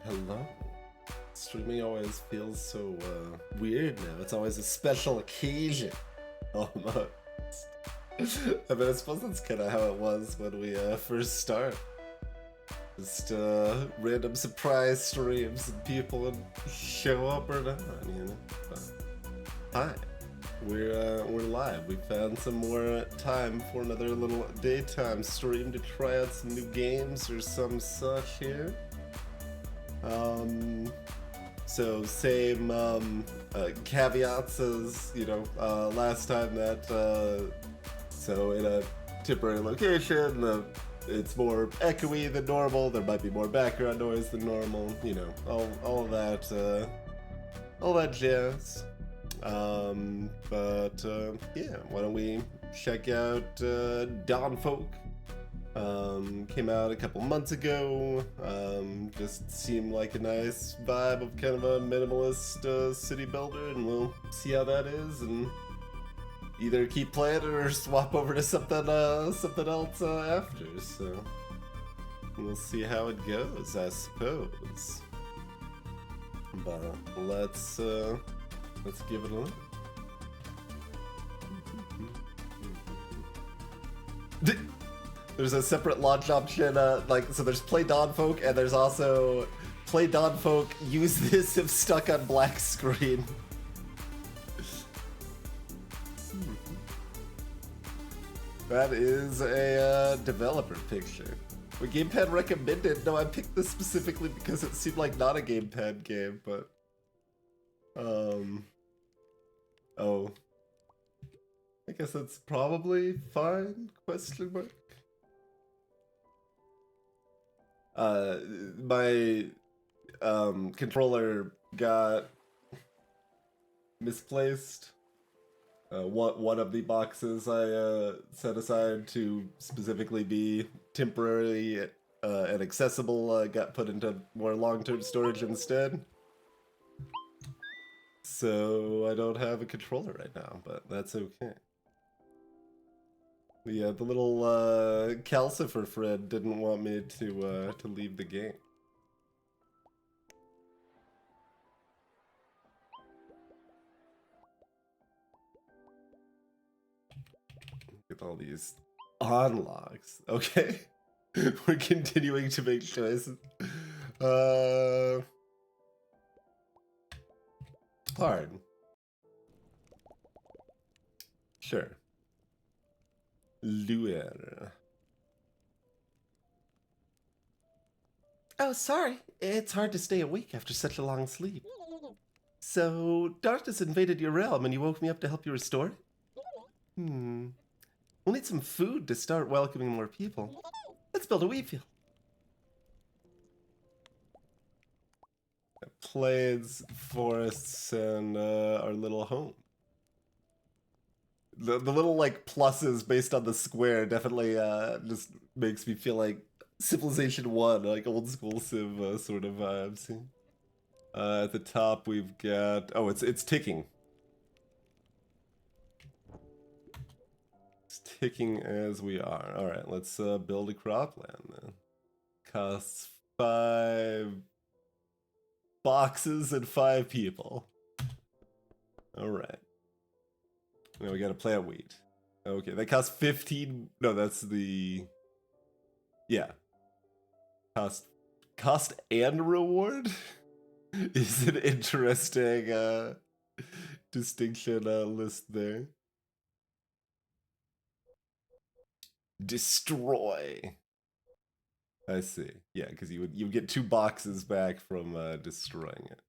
Hello? Streaming always feels so weird now. It's always a special occasion, almost. I mean, I suppose that's kind of how it was when we first start. Just random surprise streams and people would show up or not, you know? But, hi, we're live. We found some more time for another little daytime stream to try out some new games or some such here. So same caveats as, you know, last time that, so in a temporary location, it's more echoey than normal, there might be more background noise than normal, you know, all that jazz. But yeah, why don't we check out Dawnfolk? Came out a couple months ago. Just seemed like a nice vibe of kind of a minimalist city builder, and we'll see how that is, and either keep playing it or swap over to something else after. So we'll see how it goes, I suppose. But let's give it a look. There's a separate launch option, so there's Play Dawnfolk, and there's also Play Dawnfolk, use this if stuck on black screen. That is a developer picture. What Gamepad recommended? No, I picked this specifically because it seemed like not a Gamepad game, but... Oh. I guess that's probably fine, question mark? My controller got misplaced. One of the boxes I set aside to specifically be temporarily and accessible got put into more long-term storage instead. So I don't have a controller right now, but that's okay. Yeah, the little calcifer friend didn't want me to leave the game. With all these unlocks. Okay. We're continuing to make choices. Hard. Sure. Luer. Oh, sorry. It's hard to stay awake after such a long sleep. So, darkness invaded your realm and you woke me up to help you restore it? We'll need some food to start welcoming more people. Let's build a wheat field. Plains, forests, and our little home. The little like pluses based on the square definitely just makes me feel like Civilization 1, like old school Civ sort of vibes. At the top we've got, oh, it's ticking. It's ticking as we are. All right, let's build a cropland then. Costs 5 boxes and 5 people. All right. Now we gotta plant wheat. Okay, that costs 15. No, that's the. Yeah. Cost and reward is an interesting distinction list there. Destroy. I see. Yeah, because you would get 2 boxes back from destroying it.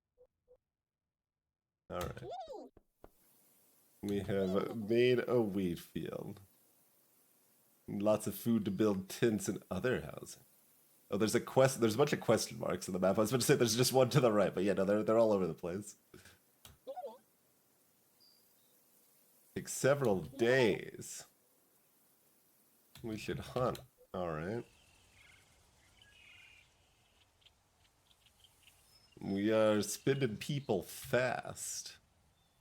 All right. We have made a wheat field. Lots of food to build tents and other housing. Oh, there's a bunch of question marks on the map. I was about to say there's just one to the right, but yeah, no, they're all over the place. Takes several days. We should hunt. All right. We are spending people fast.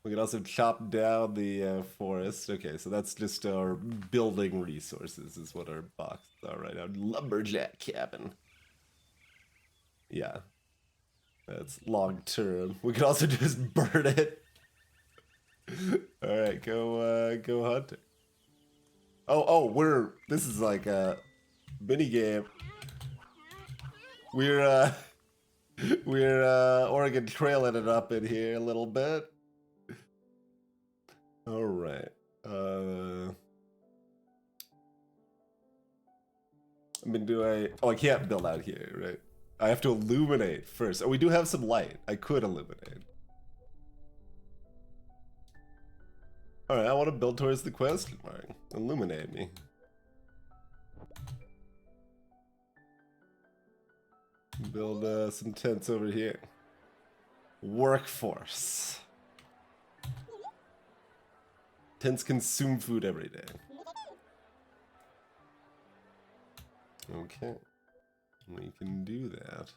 We can also chop down the forest. Okay, so that's just our building resources is what our boxes are right now. Lumberjack cabin. Yeah. That's long term. We could also just burn it. All right, go hunt. This is like a mini game. We're Oregon Trailing it up in here a little bit. All right. I mean, oh, I can't build out here, right? I have to illuminate first. Oh, we do have some light. I could illuminate. All right, I want to build towards the question mark. Illuminate me. Build some tents over here. Workforce. Tents consume food every day. Okay. We can do that.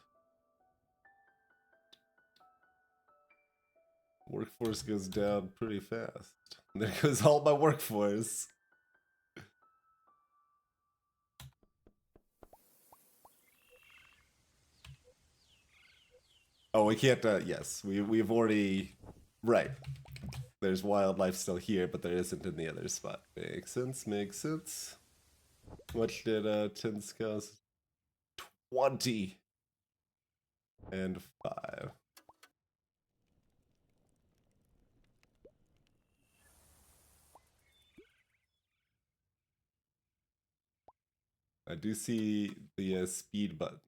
Workforce goes down pretty fast. There goes all my workforce. Oh, we can't, yes, we've already, right. There's wildlife still here, but there isn't in the other spot. Makes sense, makes sense. What did tins cost? 20 and 5. I do see the speed buttons.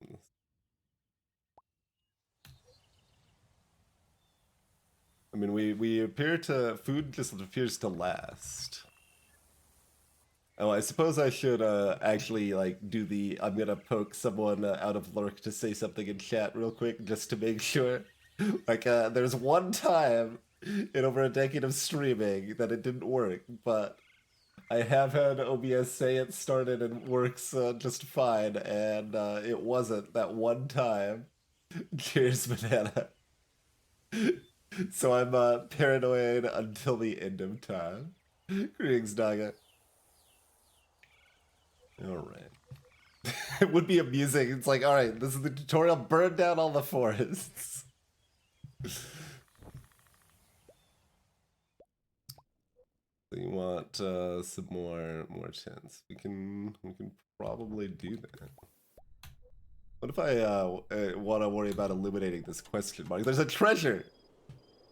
I mean, we appear to, food just appears to last. Oh, I suppose I should actually like do the I'm gonna poke someone out of lurk to say something in chat real quick just to make sure. Like there's one time in over a decade of streaming that it didn't work, but I have had OBS say it started and works just fine, and it wasn't that one time. Cheers, banana. So I'm paranoid until the end of time. Greetings, Naga. Alright. It would be amusing. It's like, alright, this is the tutorial. Burn down all the forests. So you want some more tents. We can probably do that. What if I want to worry about eliminating this question mark? There's a treasure!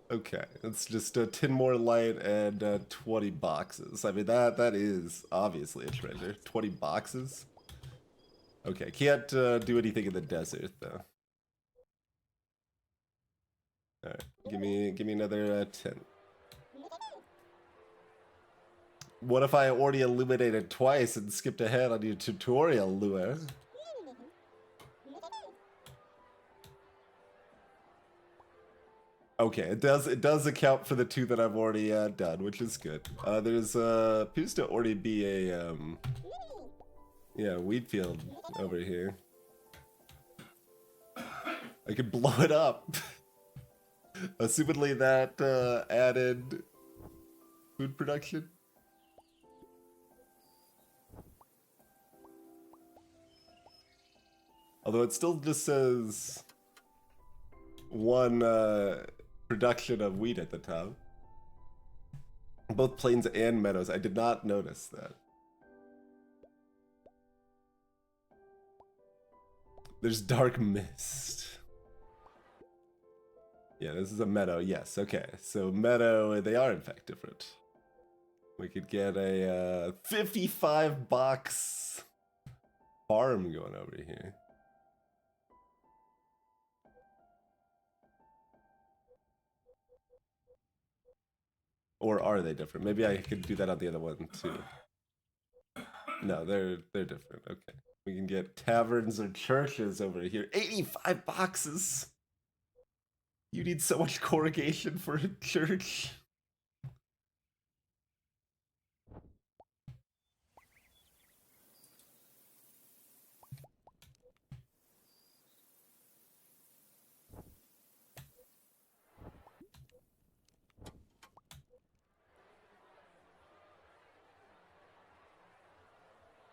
Okay, it's just 10 more light and 20 boxes. I mean, that is obviously a treasure. 20 boxes? Okay, can't do anything in the desert, though. Alright, give me another 10. What if I already illuminated twice and skipped ahead on your tutorial, Lua? Okay, it does account for the 2 that I've already done, which is good. There's appears to already be a yeah, wheat field over here. I could blow it up. Assumedly that added food production. Although it still just says one production of wheat at the top. Both plains and meadows. I did not notice that. There's dark mist. Yeah, this is a meadow. Yes, okay. So meadow, they are in fact different. We could get a 55 box farm going over here. Or are they different? Maybe I could do that on the other one too. No, they're different. Okay. We can get taverns or churches over here. 85 boxes! You need so much corrugation for a church.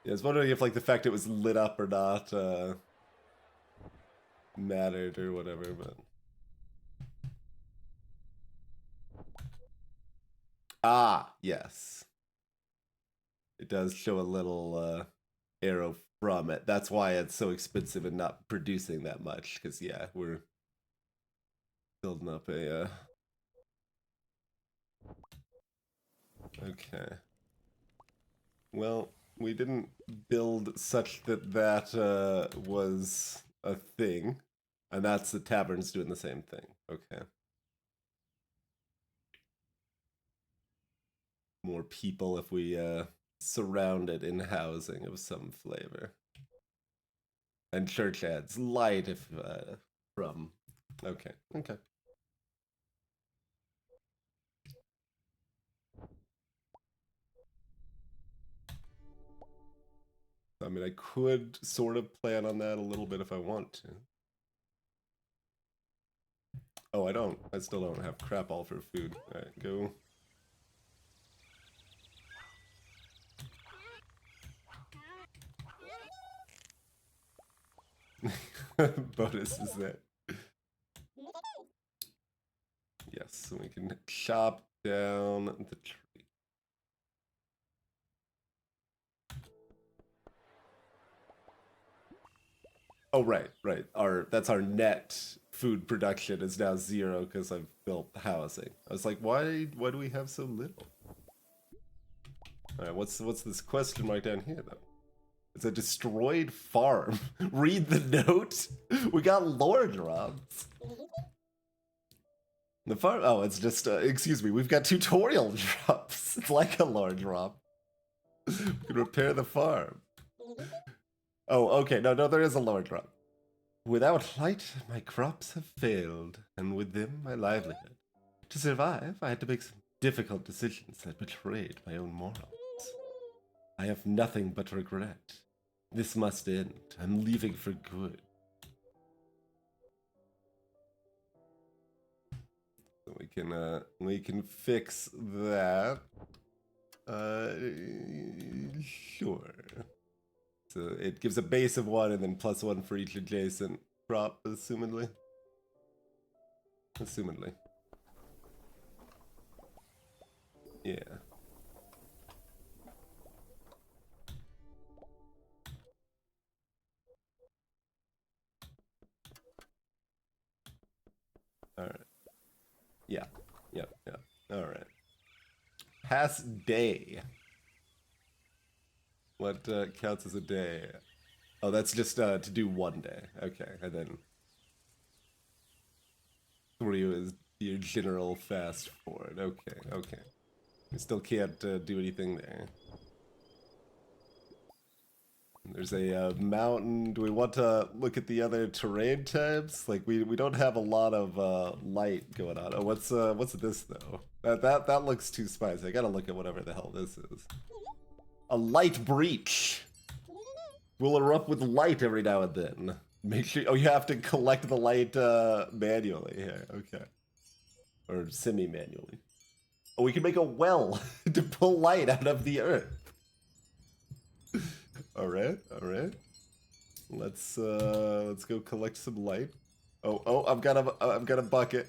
Yeah, I was wondering if like the fact it was lit up or not mattered or whatever, but Ah, yes. It does show a little arrow from it. That's why it's so expensive and not producing that much. Because, yeah, we're building up a... Okay. Well, we didn't build such that that was a thing. And that's the tavern's doing the same thing. Okay. More people if we surround it in housing of some flavor. And church adds light if from. Okay, okay. I mean, I could sort of plan on that a little bit if I want to. Oh, I don't. I still don't have crap all for food. All right, go. Bonus is that. Yes, so we can chop down the tree. Oh, right, right. That's our net food production is now 0 because I've built housing. I was like, why do we have so little? All right, what's this question mark down here though? It's a destroyed farm. Read the note. We got lore drops. The farm. Oh, it's just. Excuse me. We've got tutorial drops. It's like a lore drop. We can repair the farm. Oh, okay. No, there is a lore drop. Without light, my crops have failed, and with them, my livelihood. To survive, I had to make some difficult decisions that betrayed my own morals. I have nothing but regret. This must end. I'm leaving for good. So we can fix that. Sure. So it gives a base of 1 and then +1 for each adjacent crop, assumedly. Assumedly. Yeah. All right. Yeah. Yep. Yep. All right. Pass day. What counts as a day? Oh, that's just to do 1 day. Okay, and then 3 is your general fast forward. Okay, okay. We still can't do anything there. There's a mountain. Do we want to look at the other terrain types? Like we don't have a lot of light going on. Oh, what's this though? That looks too spicy. I gotta look at whatever the hell this is. A light breach. Will erupt with light every now and then. Make sure. Oh, you have to collect the light manually here. Okay, or semi-manually. Oh, we can make a well to pull light out of the earth. All right, all right. Let's go collect some light. Oh, I've got a bucket.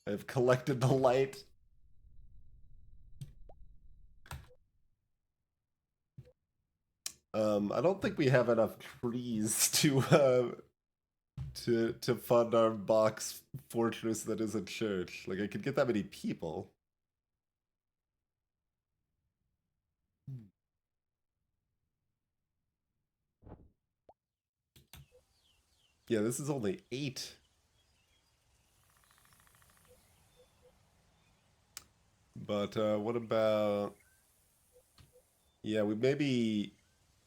I've collected the light. I don't think we have enough trees to fund our box fortress that is a church. Like I could get that many people. Yeah, this is only 8. But what about? Yeah, we maybe.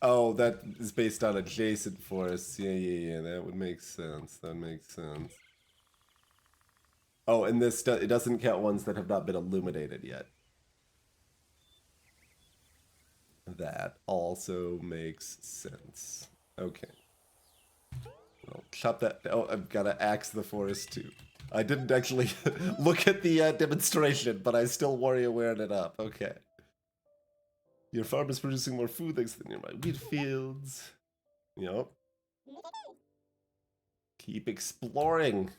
Oh, that is based on adjacent forests. Yeah. That would make sense. That makes sense. Oh, and this it doesn't count ones that have not been illuminated yet. That also makes sense. Okay. Well, chop that. Oh, I've got to axe the forest too. I didn't actually look at the demonstration, but I still WarioWared it up. Okay. Your farm is producing more food thanks to the nearby wheat fields. Yep. Keep exploring.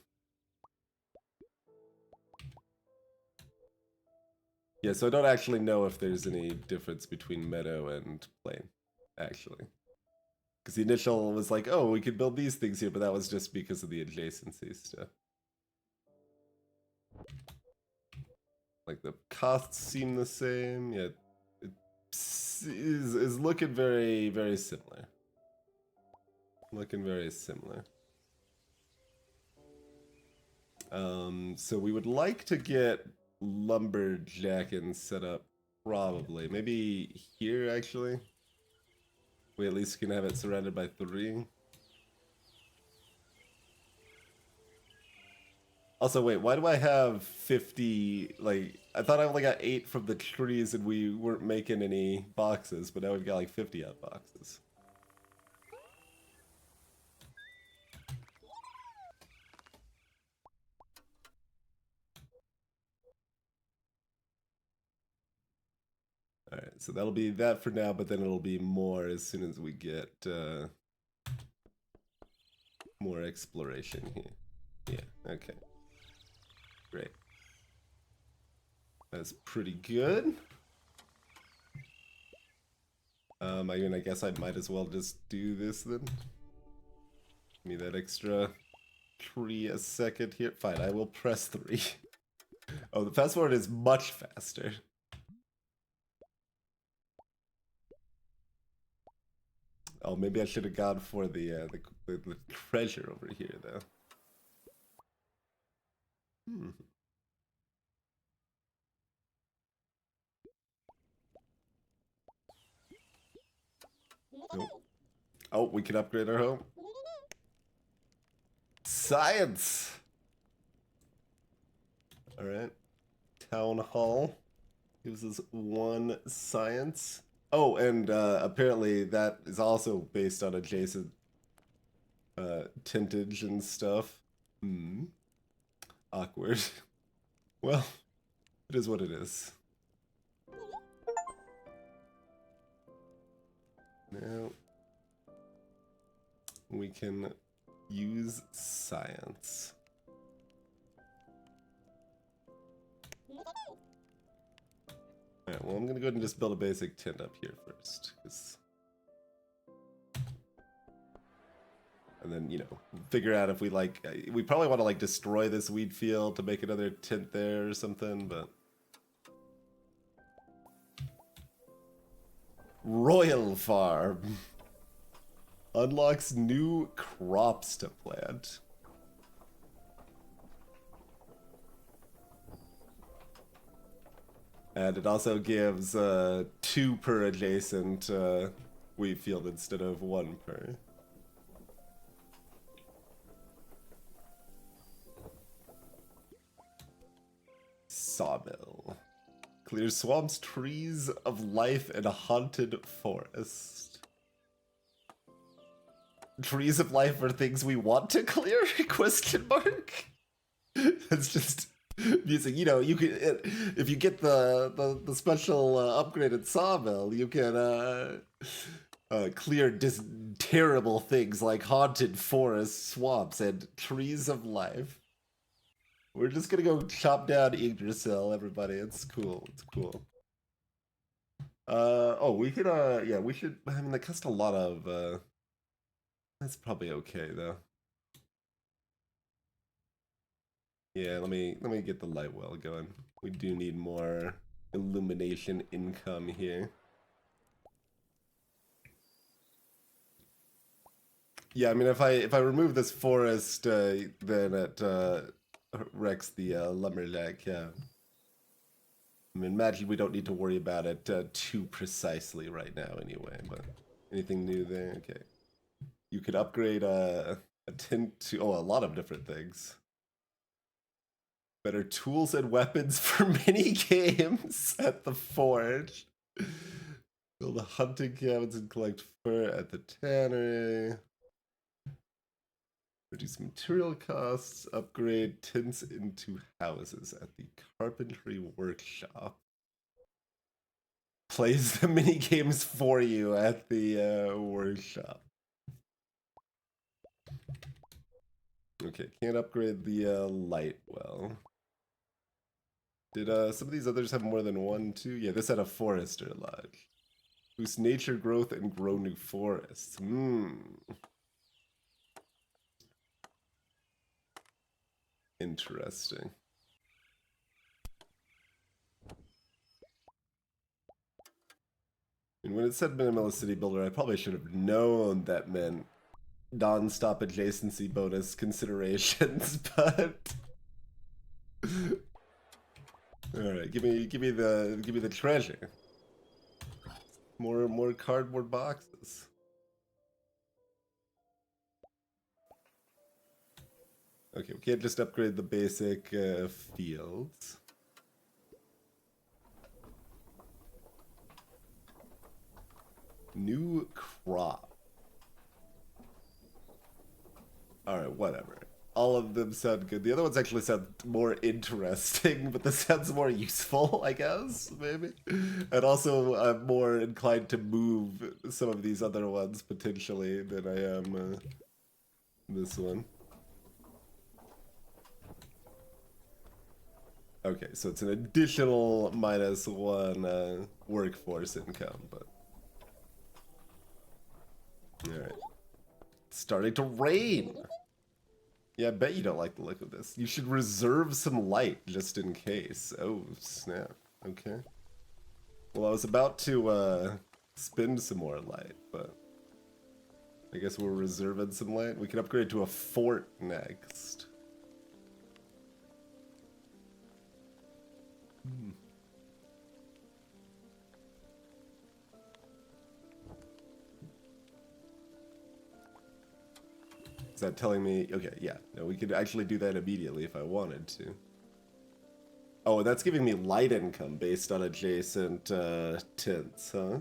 Yeah, so I don't actually know if there's any difference between meadow and plain, actually. Because the initial was like, oh, we could build these things here, but that was just because of the adjacency stuff. Like the costs seem the same, yet it is looking very, very similar. Looking very similar. So we would like to get lumberjacking set up, probably. Maybe here, actually. We at least can have it surrounded by 3. Also, wait, why do I have 50, like, I thought I only got 8 from the trees and we weren't making any boxes, but now we've got like 50 out boxes. Alright, so that'll be that for now, but then it'll be more as soon as we get more exploration here. Yeah, okay. Great. That's pretty good. I mean, I guess I might as well just do this then. Give me that extra tree a second here. Fine, I will press 3. Oh, the fast forward is much faster. Oh, maybe I should have gone for the treasure over here, though. Nope. Oh, we can upgrade our home. Science! Alright. Town Hall gives us 1 science. Oh, and apparently that is also based on adjacent tintage and stuff. Awkward. Well, it is what it is. Now we can use science. Alright, well, I'm gonna go ahead and just build a basic tent up here first. And then, you know, figure out if we like... We probably want to like destroy this wheat field to make another tent there or something, but... Royal Farm unlocks new crops to plant. And it also gives 2 per adjacent wheat field instead of 1 per. Sawmill. Clears swamps, trees of life, and a haunted forest. Trees of life are things we want to clear? Question mark? It's just music. You know, you can if you get the special upgraded sawmill, you can clear terrible things like haunted forests, swamps, and trees of life. We're just gonna go chop down Yggdrasil, everybody. It's cool. It's cool. Oh, we could, yeah, we should, I mean, that cost a lot of, that's probably okay, though. Yeah, let me get the light well going. We do need more illumination income here. Yeah, I mean, if I remove this forest, then it wrecks the lumberjack. Yeah. I mean, imagine we don't need to worry about it too precisely right now, anyway. But anything new there? Okay. You could upgrade a tint to a lot of different things. Better tools and weapons for mini games at the forge. Build a hunting cabins and collect fur at the tannery. Reduce material costs. Upgrade tents into houses at the carpentry workshop. Plays the mini games for you at the workshop. Okay, can't upgrade the light well. Did some of these others have more than one, too? Yeah, this had a forester lodge. Boost nature growth and grow new forests. Interesting. And when it said minimalist city builder, I probably should have known that meant non-stop adjacency bonus considerations, but all right, give me the treasure. More cardboard boxes. Okay, we can't just upgrade the basic fields. New crop. Alright, whatever. All of them sound good. The other ones actually sound more interesting, but this sounds more useful, I guess, maybe. And also, I'm more inclined to move some of these other ones, potentially, than I am this one. Okay, so it's an additional -1 workforce income, but... Alright. It's starting to rain! Yeah, I bet you don't like the look of this. You should reserve some light, just in case. Oh, snap. Okay. Well, I was about to, spend some more light, but... I guess we're reserving some light. We can upgrade to a fort next. Is that telling me... Okay, yeah. No, we could actually do that immediately if I wanted to. Oh, that's giving me light income based on adjacent tints, huh?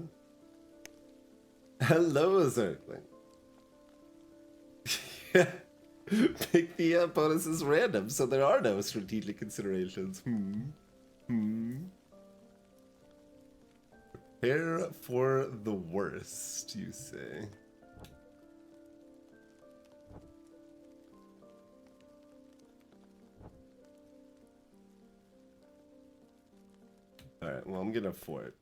Hello, Zergling. Pick the bonuses random, so there are no strategic considerations. Prepare for the worst, you say. Alright, well, I'm gonna fort.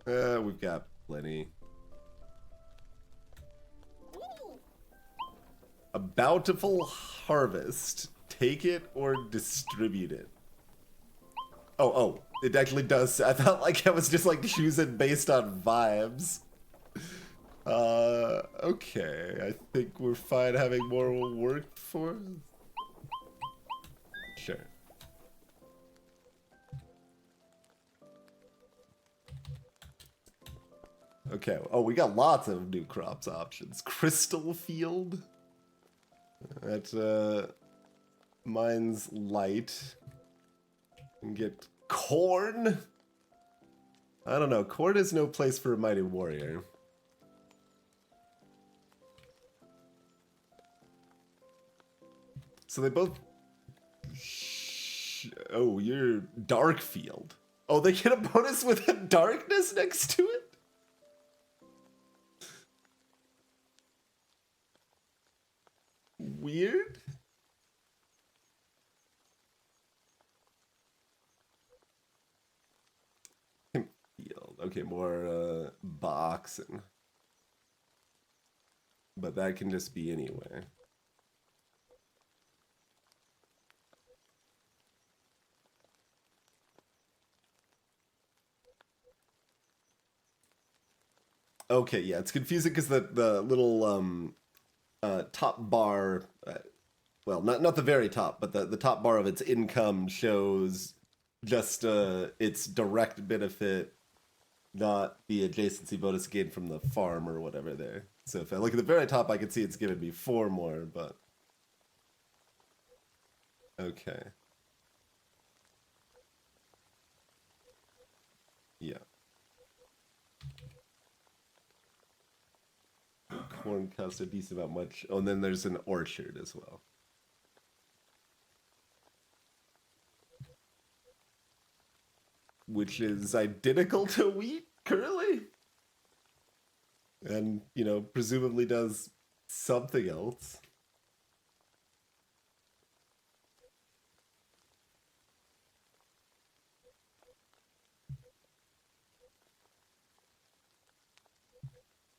We've got plenty. A bountiful harvest. Take it or distribute it. Oh, it actually does. I felt like I was just like choosing based on vibes. Okay. I think we're fine having more work for us. Sure. Okay. Oh, we got lots of new crops options. Crystal field. That mine's light. And get corn. I don't know. Corn is no place for a mighty warrior. So they both... Oh, you're dark field. Oh, they get a bonus with a darkness next to it? Weird. Field. Okay, more boxing. But that can just be anywhere. Okay, yeah, it's confusing because the little top bar, well, not the very top, but the top bar of its income shows just its direct benefit, not the adjacency bonus gained from the farm or whatever there. So if I look at the very top, I can see it's giving me 4 more, but... Okay. Yeah. Corn costs a decent amount much. Oh, and then there's an orchard as well. Which is identical to wheat currently. And, you know, presumably does something else.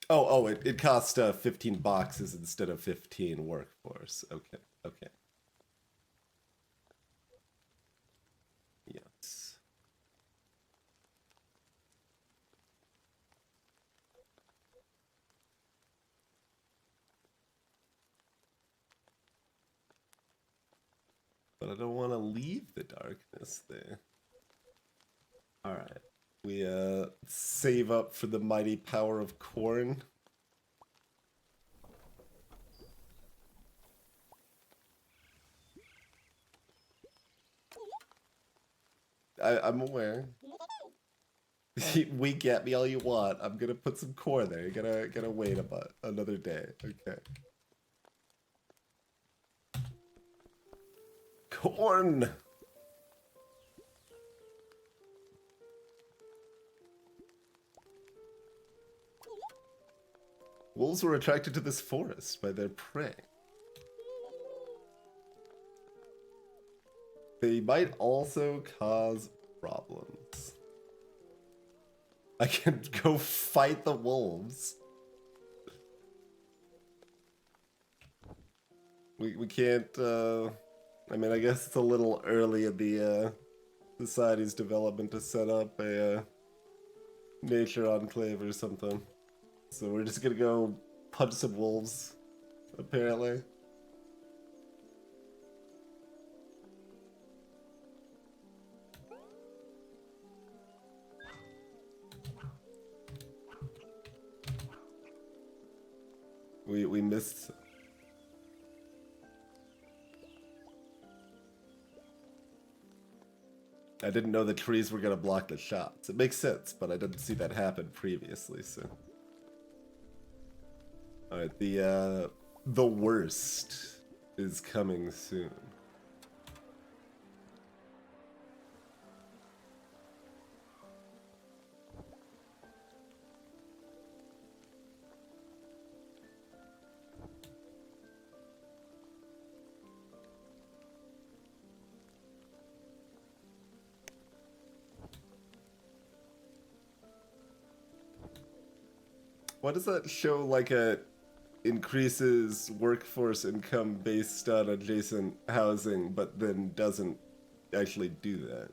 Oh, it cost 15 boxes instead of 15 workforce. Okay, okay. Yes. But I don't want to leave the darkness there. Alright. We save up for the mighty power of corn. I'm aware. Wink at me all you want. I'm gonna put some corn there. You're gonna wait another day. Okay. Corn! Wolves were attracted to this forest by their prey. They might also cause problems. I can go fight the wolves. We can't, I mean, I guess it's a little early in the society's development to set up a nature enclave or something. So we're just gonna go punch some wolves, apparently. We missed. I didn't know the trees were gonna block the shots. It makes sense, but I didn't see that happen previously, so. Alright, the worst is coming soon. Why does that show like a increases workforce income based on adjacent housing, but then doesn't actually do that?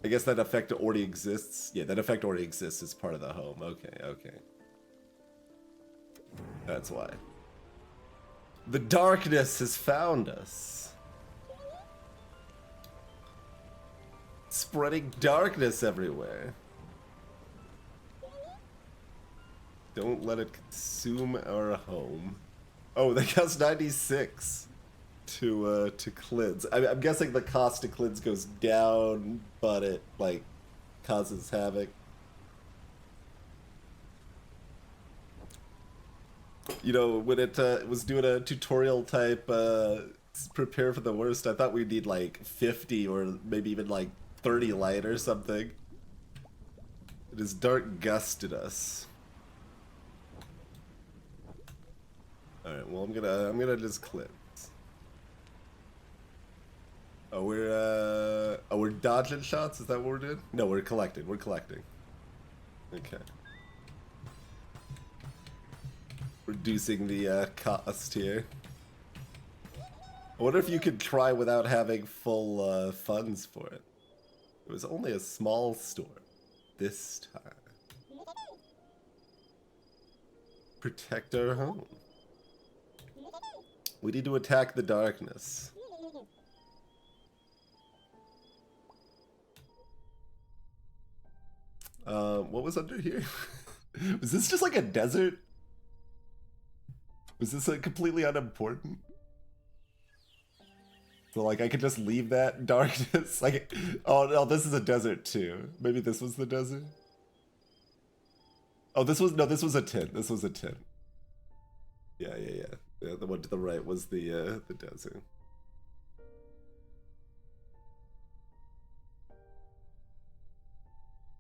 I guess that effect already exists. Yeah, that effect already exists as part of the home. Okay, okay. That's why. The darkness has found us. Spreading darkness everywhere. Don't let it consume our home. Oh, they cost 96 to cleanse. I'm guessing the cost to cleanse goes down, but it like causes havoc. You know, when it was doing a tutorial type prepare for the worst, I thought we'd need like 50 or maybe even like 30 light or something. It has dark gusted us. Alright, well I'm gonna just cleanse. Oh, we're dodging shots? Is that what we're doing? No, we're collecting. We're collecting. Okay. Reducing the cost here. I wonder if you could try without having full funds for it. It was only a small store this time. Protect our home. We need to attack the darkness. What was under here? Was this just like a desert? Was this like completely unimportant? So like I could just leave that darkness? Like, oh no, this is a desert too. Maybe this was the desert? Oh, this was a tent. This was a tent. Yeah. Yeah, the one to the right was the desert.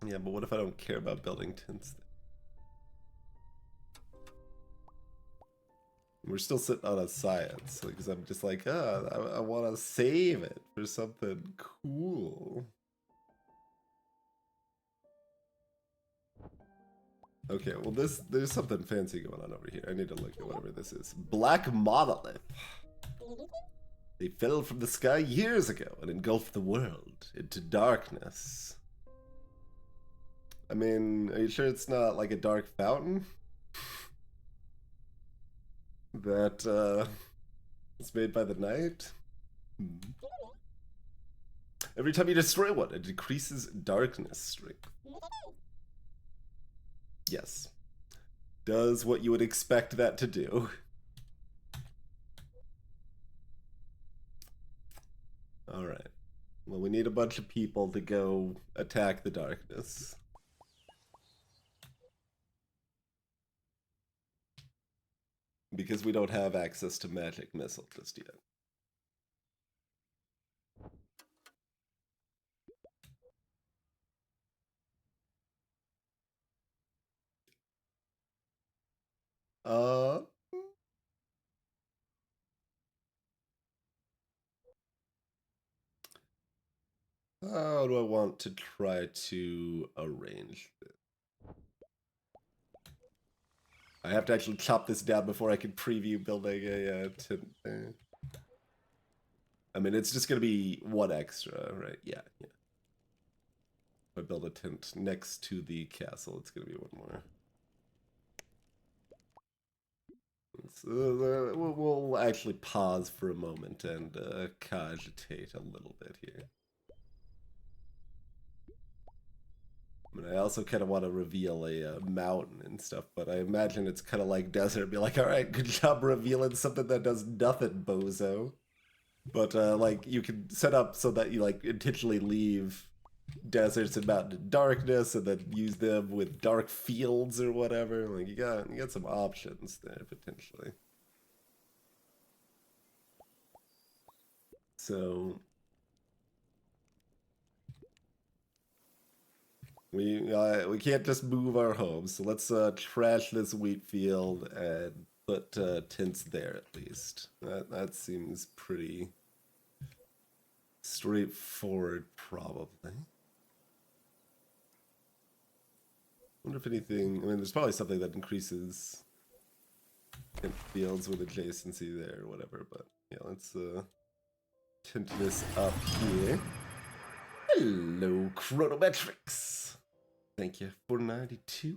Yeah, but what if I don't care about building tents? We're still sitting on a science because I'm just like, I want to save it for something cool. Okay, well there's something fancy going on over here. I need to look at whatever this is. Black monolith. They fell from the sky years ago and engulfed the world into darkness. I mean, are you sure it's not like a dark fountain? That is made by the night? Every time you destroy one, it decreases darkness strength. Yes. Does what you would expect that to do. Alright. Well, we need a bunch of people to go attack the darkness. Because we don't have access to magic missile just yet. How do I want to try to arrange this? I have to actually chop this down before I can preview building a tent there. I mean, it's just gonna be one extra, right? Yeah. If I build a tent next to the castle, it's gonna be one more. We'll actually pause for a moment and cogitate a little bit here. I mean, I also kind of want to reveal a mountain and stuff, but I imagine it's kind of like desert. Be like, all right, good job revealing something that does nothing, bozo. But like, you can set up so that you like intentionally leave deserts and mountain darkness, and then use them with dark fields or whatever. Like, you got some options there potentially. So we can't just move our homes. So let's trash this wheat field and put tents there at least. That seems pretty straightforward, probably. Wonder if anything. I mean, there's probably something that increases tent fields with adjacency there or whatever. But yeah, let's tint this up here. Hello, Chronometrics. Thank you for 92.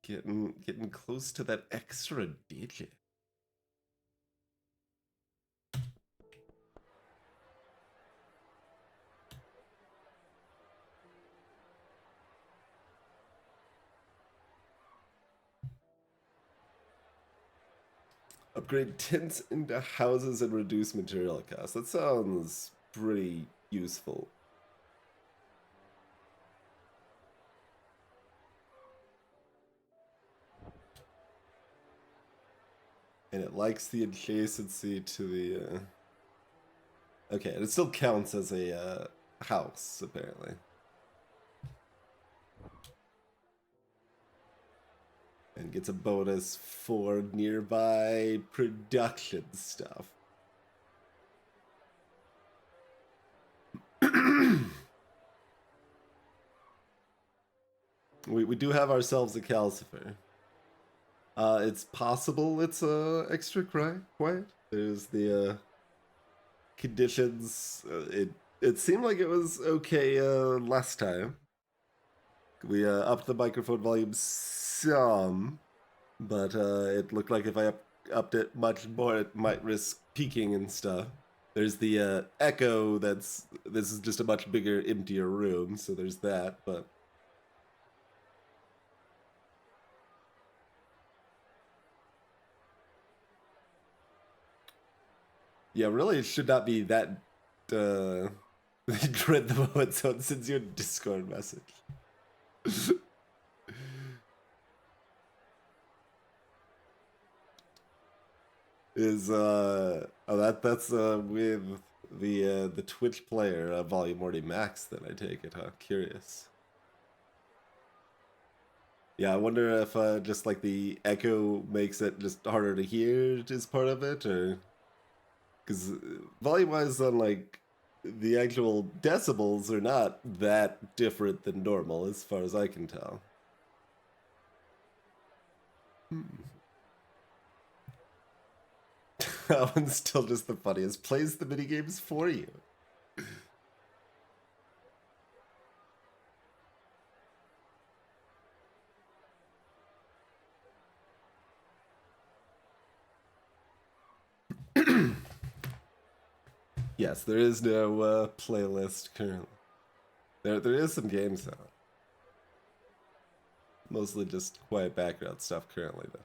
Getting close to that extra digit. Upgrade tents into houses and reduce material costs. That sounds pretty useful. And it likes the adjacency to the... Okay, and it still counts as a house, apparently. And gets a bonus for nearby production stuff. we do have ourselves a calcifer. It's possible it's extra quiet. There's the conditions. It seemed like it was okay last time. We upped the microphone volume some, but it looked like if I upped it much more, it might risk peaking and stuff. There's the echo. This is just a much bigger, emptier room, so there's that. But yeah, really, it should not be that dread the moment someone sends you a Discord message. Is that's with the Twitch player volume already maxed, then I take it, huh? Curious. Yeah, I wonder if just like the echo makes it just harder to hear is part of it, or because volume wise on like the actual decibels are not that different than normal as far as I can tell. That one's still just the funniest. Plays the minigames for you. Yes, there is no playlist currently. There is some games out. Mostly just quiet background stuff currently, though.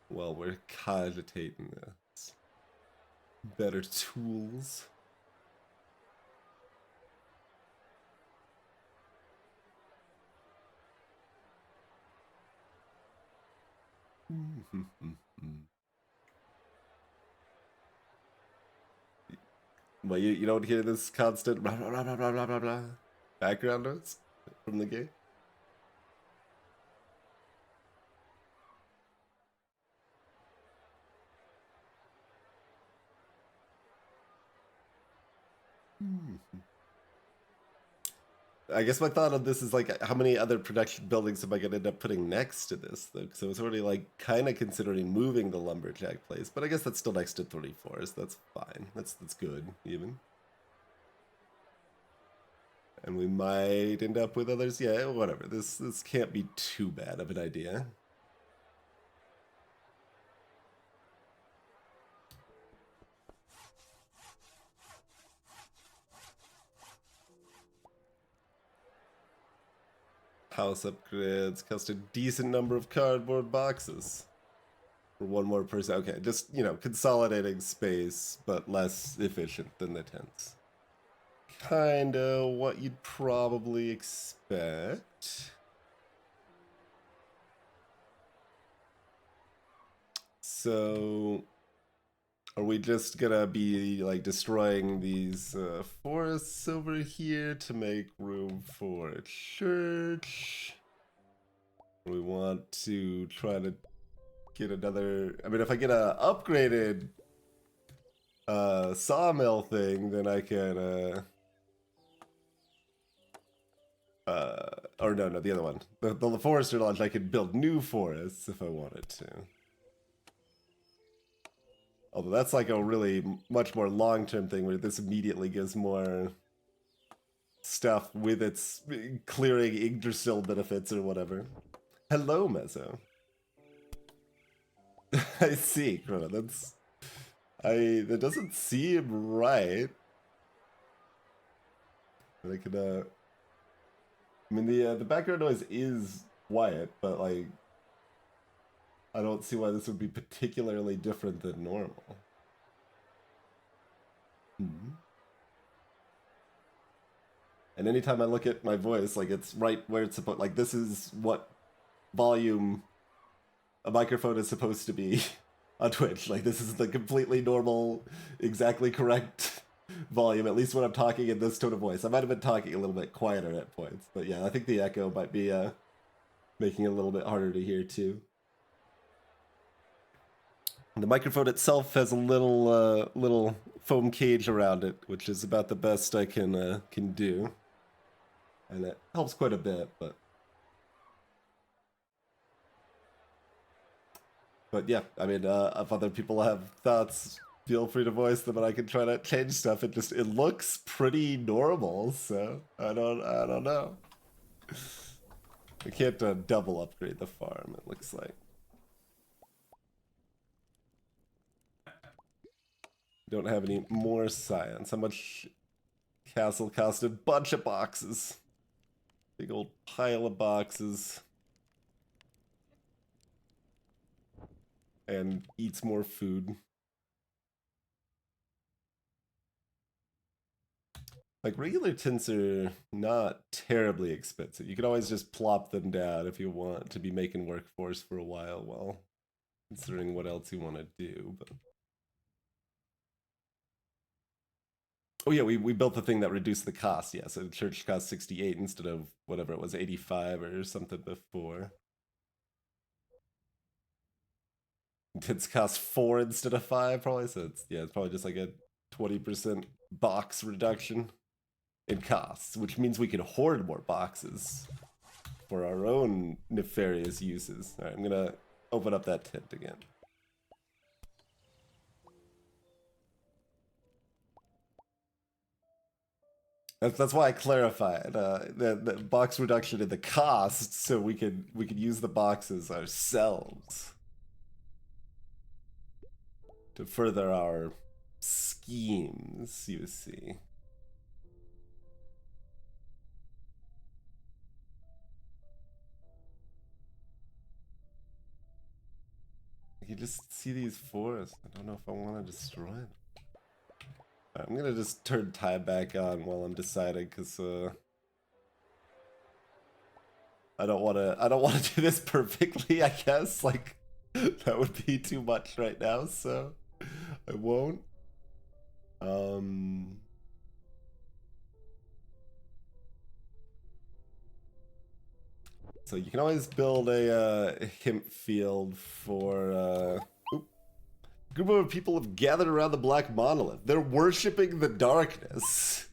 Well, we're cogitating this. Better tools. Well, you don't hear this constant blah, blah, blah, blah, blah, blah, blah, blah background noise from the game? I guess my thought on this is like, how many other production buildings am I gonna end up putting next to this, though? Because I was already like kind of considering moving the lumberjack place, but I guess that's still next to 34, so that's fine. That's good, even. And we might end up with others. Yeah, whatever. This can't be too bad of an idea. House upgrades cost a decent number of cardboard boxes for one more person. Okay, just, you know, consolidating space, but less efficient than the tents. Kinda what you'd probably expect. So, are we just gonna be like destroying these forests over here to make room for a church? We want to try to get another. I mean, if I get a upgraded sawmill thing, then I can. Or no, the other one. The forester lodge. I could build new forests if I wanted to. Although that's like a really much more long-term thing where this immediately gives more stuff with its clearing Yggdrasil benefits or whatever. Hello, Mezzo. I see, Chrono. That doesn't seem right. I could I mean the background noise is quiet, but like I don't see why this would be particularly different than normal. And anytime I look at my voice, like it's right where it's supposed. Like this is what volume a microphone is supposed to be on Twitch. Like this is the completely normal, exactly correct volume. At least when I'm talking in this tone of voice. I might have been talking a little bit quieter at points, but yeah, I think the echo might be making it a little bit harder to hear too. The microphone itself has a little foam cage around it, which is about the best I can do, and it helps quite a bit. But yeah, I mean, if other people have thoughts, feel free to voice them, and I can try to change stuff. It looks pretty normal, so I don't know. We can't double upgrade the farm. It looks like. Don't have any more science. How much castle costed? Bunch of boxes. Big old pile of boxes. And eats more food. Like regular tints are not terribly expensive. You can always just plop them down if you want to be making workforce for a while considering what else you want to do. But oh yeah, we built the thing that reduced the cost. Yeah, so the church cost 68 instead of whatever it was, 85 or something before. It's cost 4 instead of 5 probably. So it's probably just like a 20% box reduction in costs, which means we can hoard more boxes for our own nefarious uses. All right, I'm gonna open up that tent again. That's why I clarified the box reduction in the cost, so we could use the boxes ourselves to further our schemes. You see. You just see these forests. I don't know if I want to destroy them. I'm gonna just turn time back on while I'm deciding, cause I don't wanna do this perfectly, I guess. Like, that would be too much right now, so I won't. So you can always build a hemp field for a group of people have gathered around the black monolith. They're worshipping the darkness.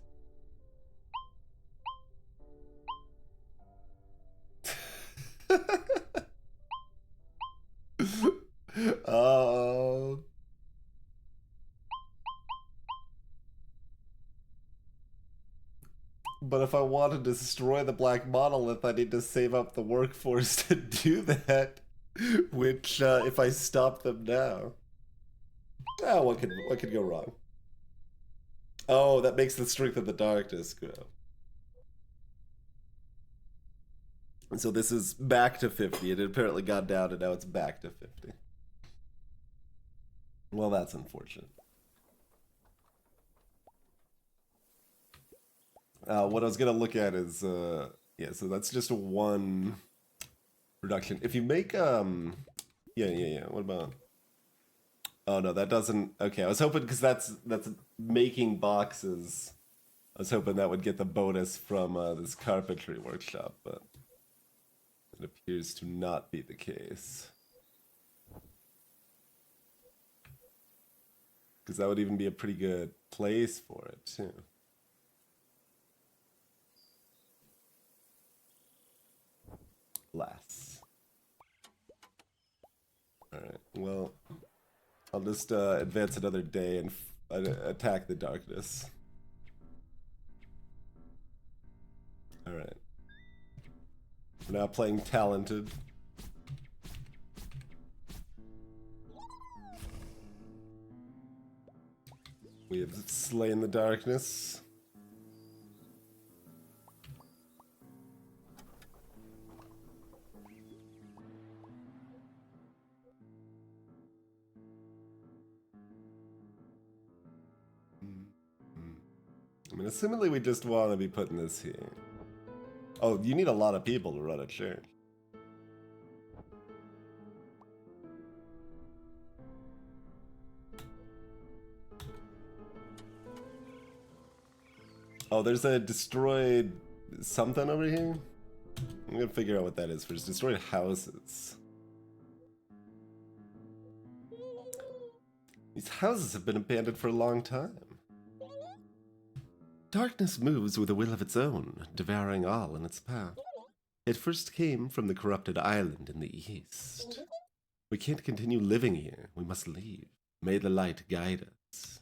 But if I want to destroy the black monolith, I need to save up the workforce to do that. Which, if I stop them now, what could go wrong? Oh, that makes the strength of the darkness grow. And so this is back to 50. It had apparently gone down, and now it's back to 50. Well, that's unfortunate. What I was gonna look at is, yeah, so that's just one reduction. If you make, yeah, what about, oh no, that doesn't, okay, I was hoping, because that's making boxes, I was hoping that would get the bonus from this carpentry workshop, but it appears to not be the case. Because that would even be a pretty good place for it, too. Less. Alright, well, I'll just advance another day and attack the darkness. Alright. We're now playing Talented. We have slain the darkness. I mean, assumingly we just want to be putting this here. Oh, you need a lot of people to run a church. Oh, there's a destroyed something over here? I'm gonna figure out what that is first. Destroyed houses. These houses have been abandoned for a long time. Darkness moves with a will of its own, devouring all in its path. It first came from the corrupted island in the east. We can't continue living here. We must leave. May the light guide us.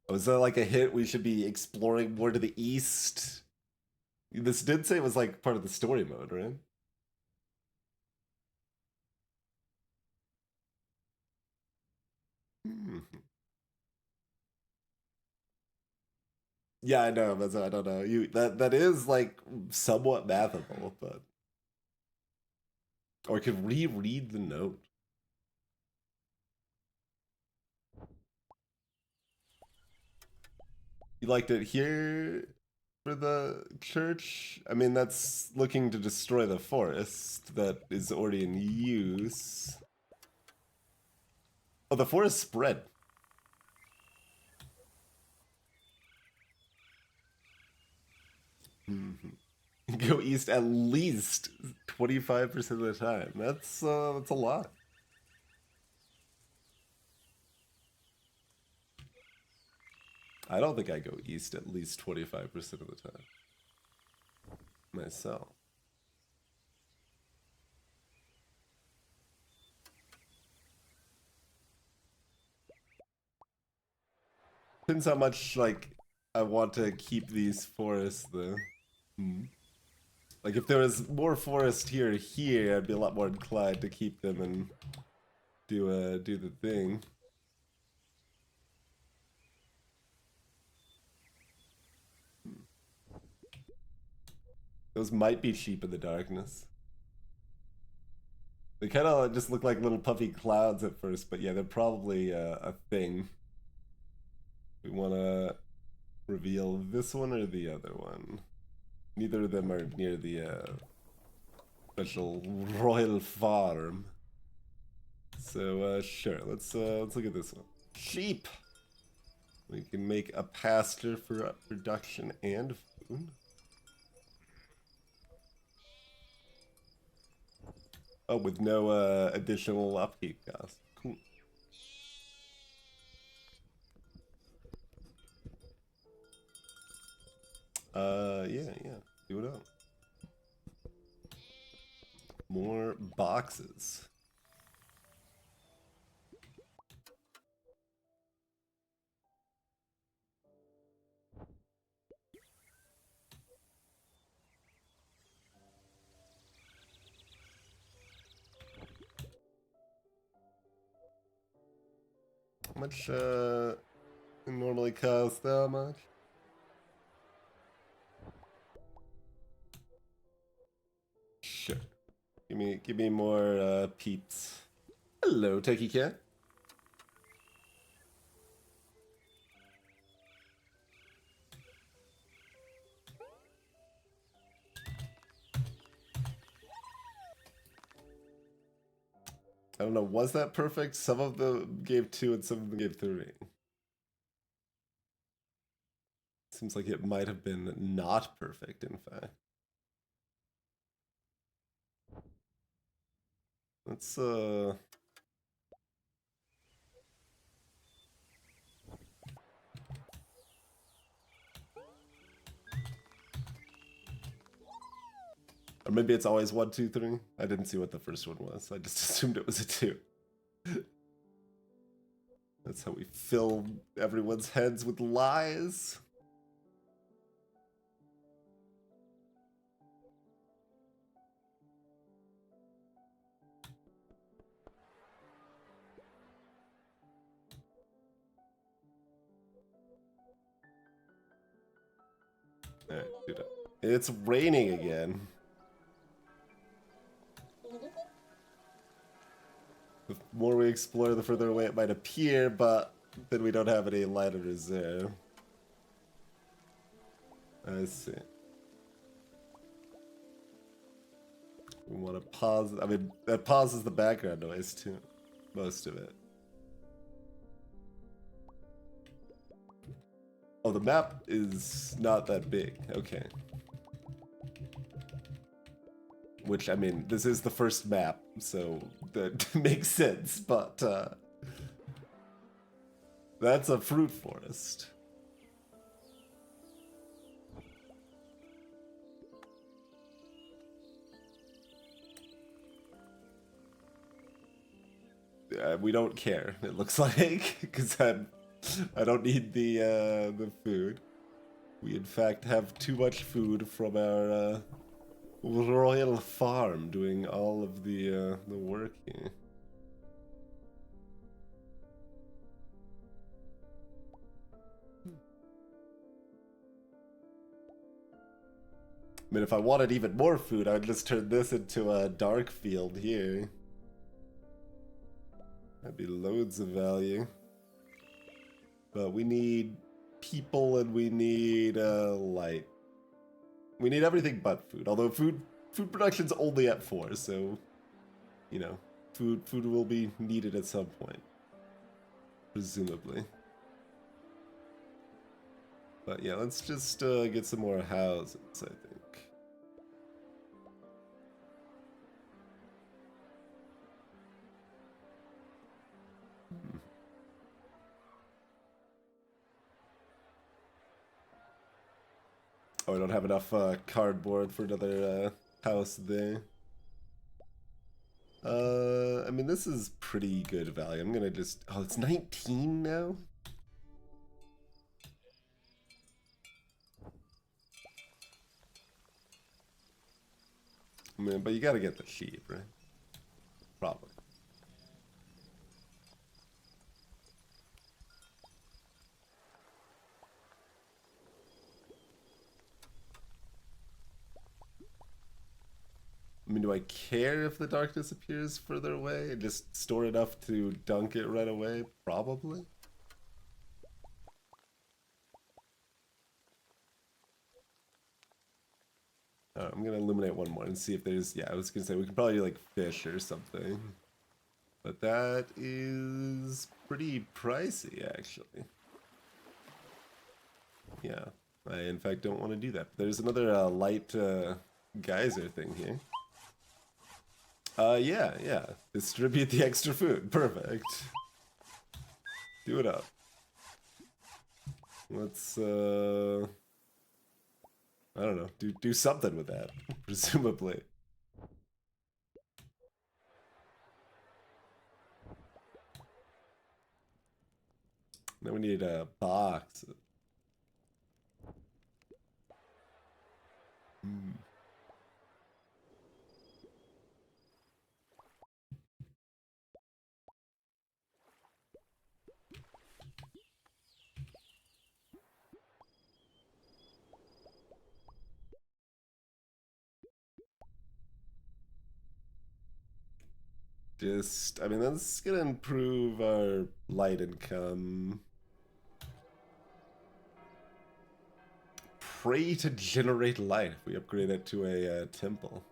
Oh, is that like a hint? We should be exploring more to the east? This did say it was like part of the story mode, right? Yeah, I know, but I don't know. That is like somewhat mathable, but or I could reread the note. You liked it here for the church? I mean, that's looking to destroy the forest that is already in use. Oh, the forest spread. Go east at least 25% of the time. That's a lot. I don't think I go east at least 25% of the time. Myself. Depends how much, like, I want to keep these forests, though. Hmm. Like, if there was more forest here, I'd be a lot more inclined to keep them and do the thing. Those might be sheep in the darkness. They kind of just look like little puffy clouds at first, but yeah, they're probably a thing. We want to reveal this one or the other one. Neither of them are near the special royal farm. So sure, let's look at this one. Sheep. We can make a pasture for production and food. Oh, with no additional upkeep cost. Cool. Yeah. Do it up. More boxes. How much it normally costs that much? Sure. Give me more peeps. Hello, Techie Cat. I don't know, was that perfect? Some of them gave 2 and some of them gave 3. Seems like it might have been not perfect, in fact. Let's or maybe it's always 1, 2, 3. I didn't see what the first one was. I just assumed it was a 2. That's how we fill everyone's heads with lies. Alright, dude. It's raining again. The more we explore, the further away it might appear, but then we don't have any light in reserve. I see. We want to pause. I mean, that pauses the background noise too. Most of it. Oh, the map is not that big. Okay. Which, I mean, this is the first map, so that makes sense, but that's a fruit forest. We don't care, it looks like, because I don't need the food. We in fact have too much food from our royal farm doing all of the work here. I mean, if I wanted even more food, I'd just turn this into a dark field here. That'd be loads of value. But we need people and we need light. We need everything but food. Although food production's only at 4, so you know, food will be needed at some point, presumably. But yeah, let's just get some more houses, I think. Oh, I don't have enough cardboard for another house there. I mean, this is pretty good value. I'm gonna just... Oh, it's 19 now? I mean, but you gotta get the sheep, right? Probably. I mean, do I care if the darkness appears further away and just store enough to dunk it right away? Probably. I'm gonna illuminate one more and see if there's, yeah, I was gonna say we could probably do like fish or something. But that is pretty pricey, actually. Yeah, I in fact don't want to do that. There's another light geyser thing here. Yeah. Distribute the extra food. Perfect. Do it up. Let's, I don't know, do something with that, presumably. Then we need a box. Just, I mean, that's gonna improve our light income. Pray to generate light if we upgrade it to a temple.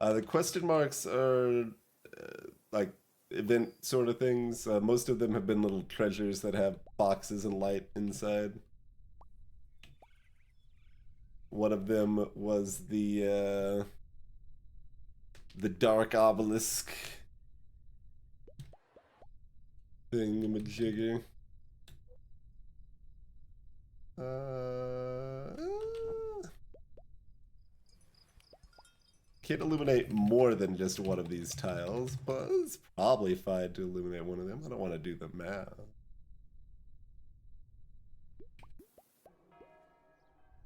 The question marks are like event sort of things. Most of them have been little treasures that have boxes and light inside. One of them was the dark obelisk thingamajigger. Can't illuminate more than just one of these tiles, but it's probably fine to illuminate one of them. I don't want to do the math.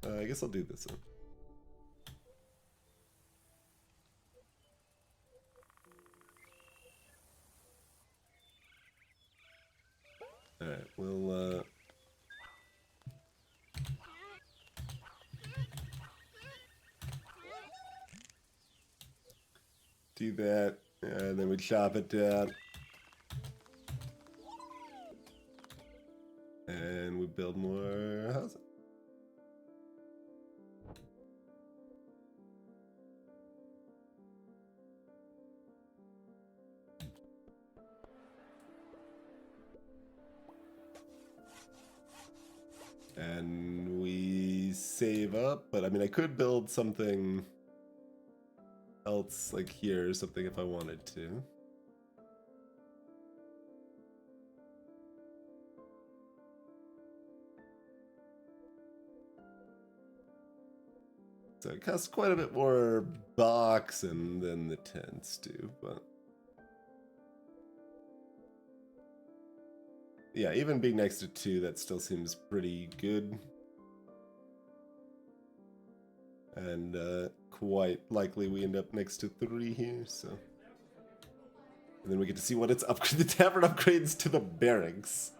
I guess I'll do this one. Alright, we'll do that, and then we chop it down. And we build more houses. And we save up, but I mean, I could build something else like here or something if I wanted to. So it costs quite a bit more boxing than the tents do, but yeah, even being next to 2, that still seems pretty good. And quite likely we end up next to 3 here, so. And then we get to see what it's up. The tavern upgrades to the barracks.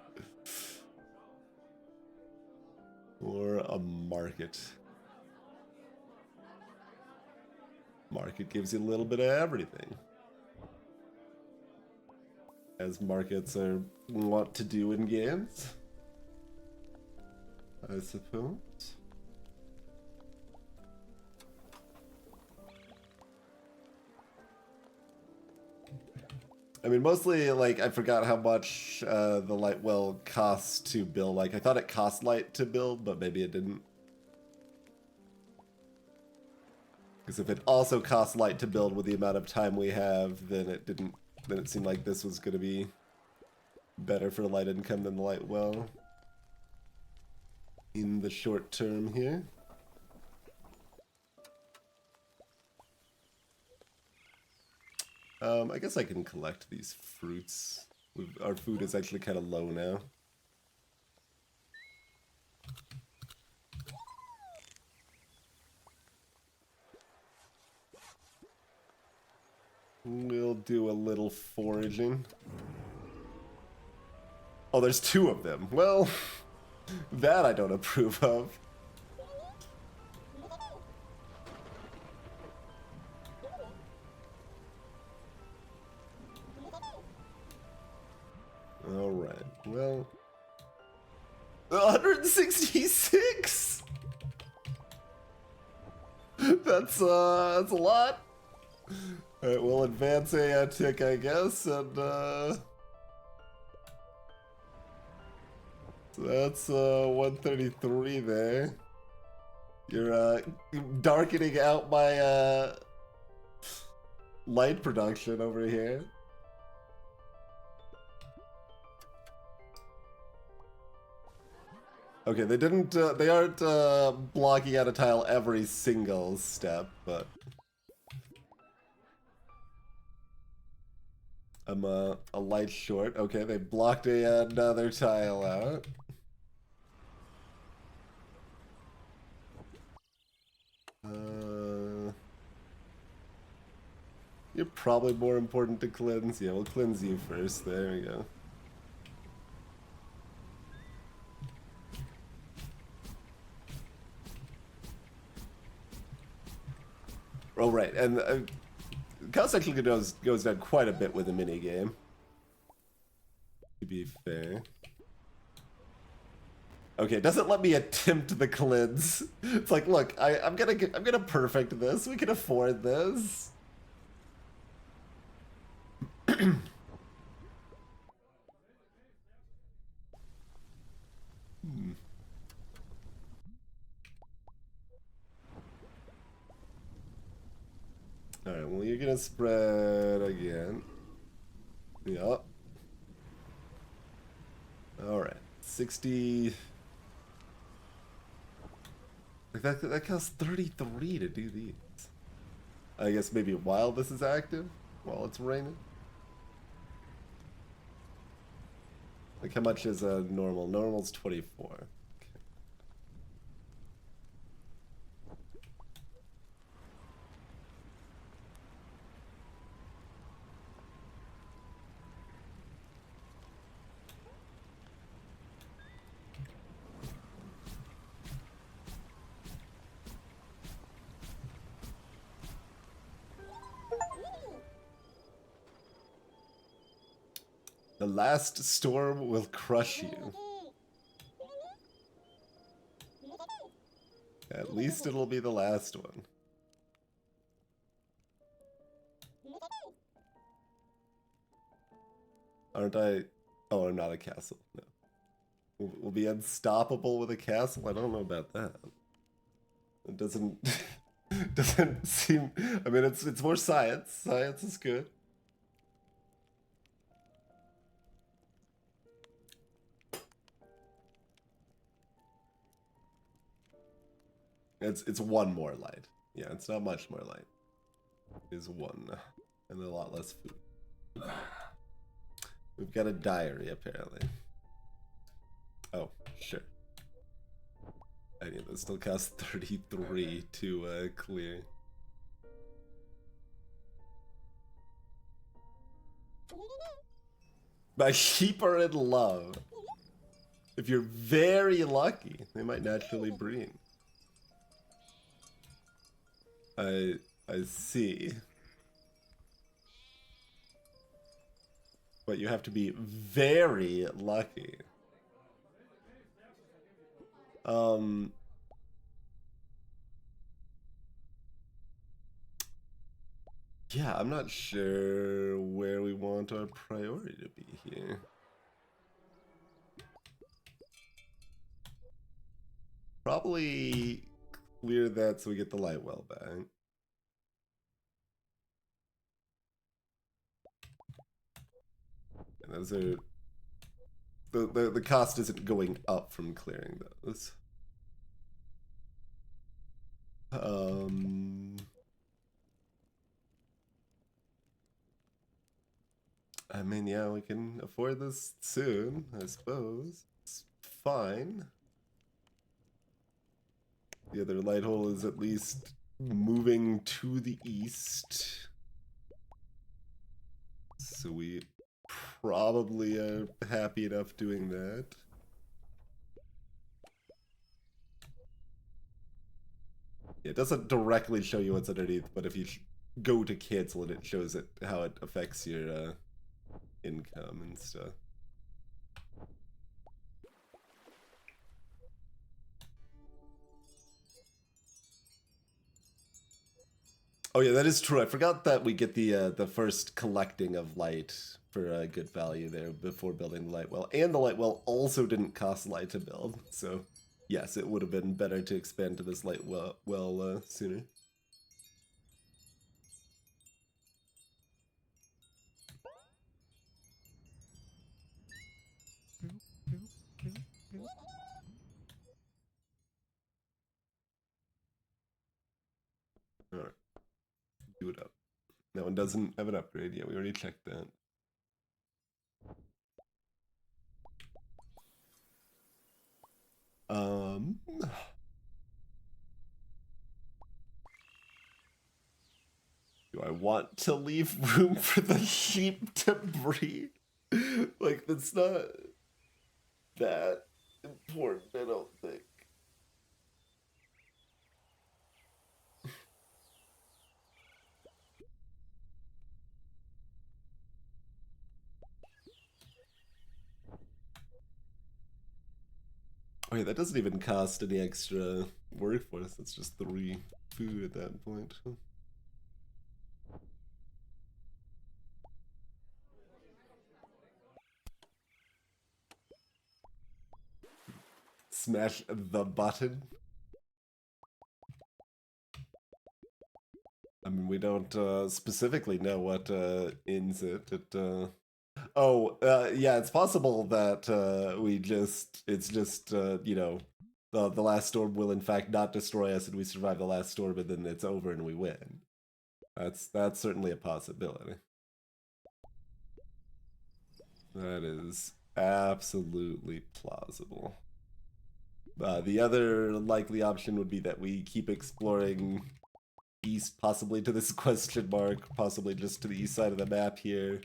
Or a market. Market gives you a little bit of everything. As markets are want to do in games, I suppose. I mean, mostly, like, I forgot how much the light well costs to build. Like, I thought it cost light to build, but maybe it didn't. Because if it also costs light to build with the amount of time we have, then it didn't. Then it seemed like this was going to be better for light income than the light well in the short term here. I guess I can collect these fruits. Our food is actually kind of low now. We'll do a little foraging. Oh, there's 2 of them. Well, that I don't approve of. Alright, well... 166? That's a lot. Alright, we'll advance a tick, I guess, and so that's 133 there. You're darkening out my light production over here. Okay, they didn't, they aren't blocking out a tile every single step, but... I'm a light short. Okay, they blocked another tile out. You're probably more important to cleanse. Yeah, we'll cleanse you first. There we go. Oh, right, and cost actually goes down quite a bit with a minigame. To be fair. Okay, it doesn't let me attempt the cleanse. It's like, look, I'm gonna perfect this. We can afford this. Alright, well, you're gonna spread again. Yup. Alright, 60... Like that costs 33 to do these. I guess maybe while this is active? While it's raining? Like, how much is a normal? Normal's 24. The last storm will crush you. At least it'll be the last one. Aren't I? Oh, I'm not a castle. No. We'll be unstoppable with a castle? I don't know about that. It doesn't... doesn't seem... I mean, it's more science. Science is good. It's 1 more light. Yeah, it's not much more light. It is 1. And a lot less food. We've got a diary, apparently. Oh, sure. I mean, that still costs 33 to clear. My sheep are in love. If you're very lucky, they might naturally breed. I see. But you have to be very lucky. Yeah, I'm not sure where we want our priority to be here. Probably clear that so we get the light well back. And those are... The cost isn't going up from clearing those. I mean, yeah, we can afford this soon, I suppose. It's fine. The other light hole is at least moving to the east. So we probably are happy enough doing that. It doesn't directly show you what's underneath, but if you go to cancel it, it shows it how it affects your income and stuff. Oh yeah, that is true. I forgot that we get the first collecting of light for a good value there before building the light well, and the light well also didn't cost light to build. So yes, it would have been better to expand to this light well sooner. All right, do it up. That one doesn't have an upgrade yet. We already checked that. Do I want to leave room for the sheep to breed? Like, that's not that important, I don't think. Oh yeah, that doesn't even cost any extra work for us. It's just 3 food at that point. Smash the button. I mean, we don't specifically know what ends it. Yeah, it's possible that it's just, you know, the last storm will in fact not destroy us and we survive the last storm and then it's over and we win. That's certainly a possibility. That is absolutely plausible. The other likely option would be that we keep exploring east, possibly to this question mark, possibly just to the east side of the map here.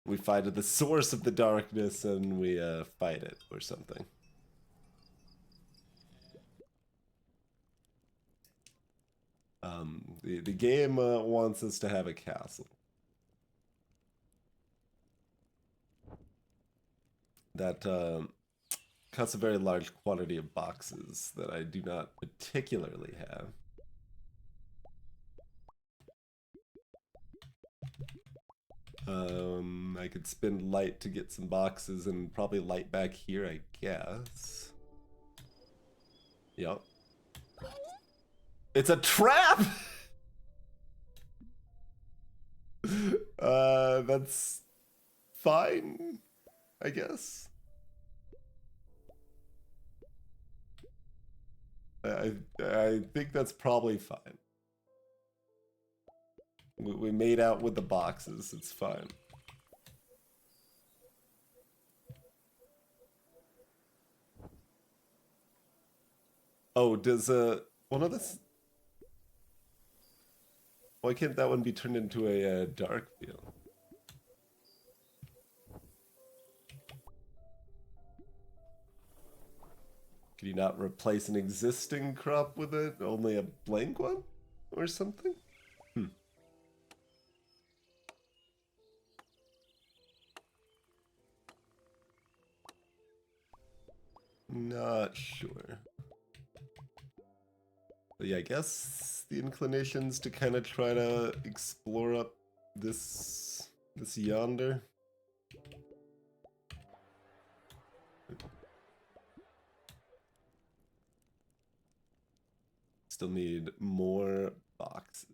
We find the source of the darkness and we fight it or something. The game wants us to have a castle. That costs a very large quantity of boxes that I do not particularly have. I could spend light to get some boxes and probably light back here, I guess. Yep. It's a trap! That's fine, I guess. I think that's probably fine. We made out with the boxes, it's fine. Oh, does one of this? Why can't that one be turned into a dark field? Could you not replace an existing crop with it? Only a blank one? Or something? Not sure. But yeah, I guess the inclination's to kind of try to explore up this yonder. Still need more boxes.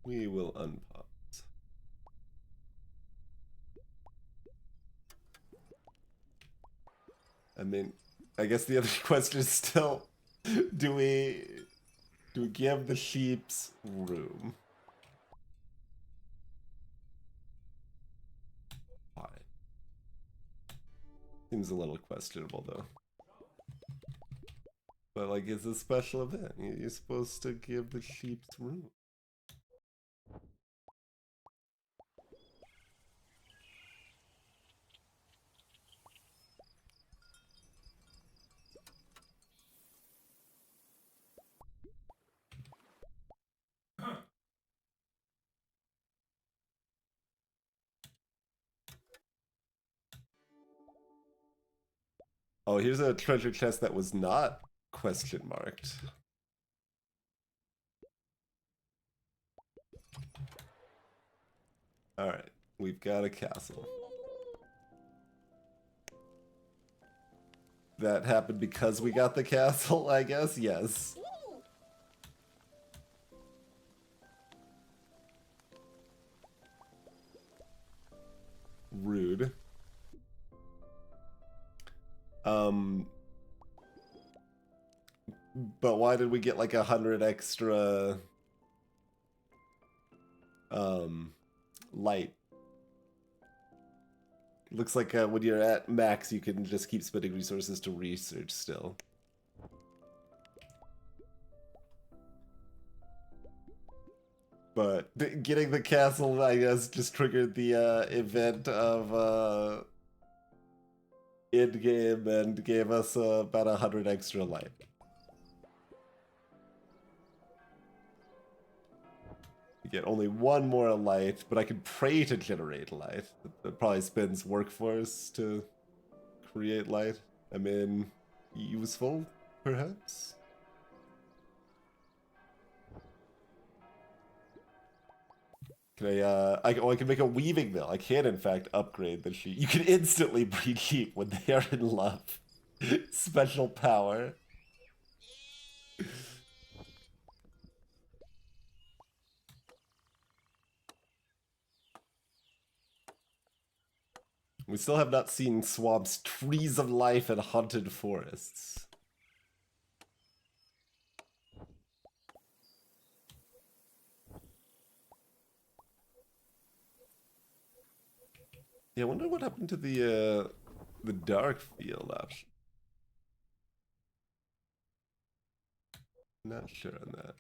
We will unpause. I mean, I guess the other question is still, do we give the sheeps room? Why? Seems a little questionable though. But like, it's a special event. You're supposed to give the sheep room. Oh, here's a treasure chest that was not question marked. Alright, we've got a castle. That happened because we got the castle, I guess? Yes. Rude. But why did we get like 100 extra light? Looks like when you're at max, you can just keep spending resources to research still. But getting the castle, I guess, just triggered the event of in-game and gave us about 100 extra light. You get only one more light, but I can pray to generate light. That probably spends workforce to create light. I mean, useful, perhaps? Can I can make a weaving mill. I can, in fact, upgrade the sheep. You can instantly breed sheep when they are in love. Special power. We still have not seen swamps, trees of life, and haunted forests. Yeah, I wonder what happened to the dark field option. Not sure on that.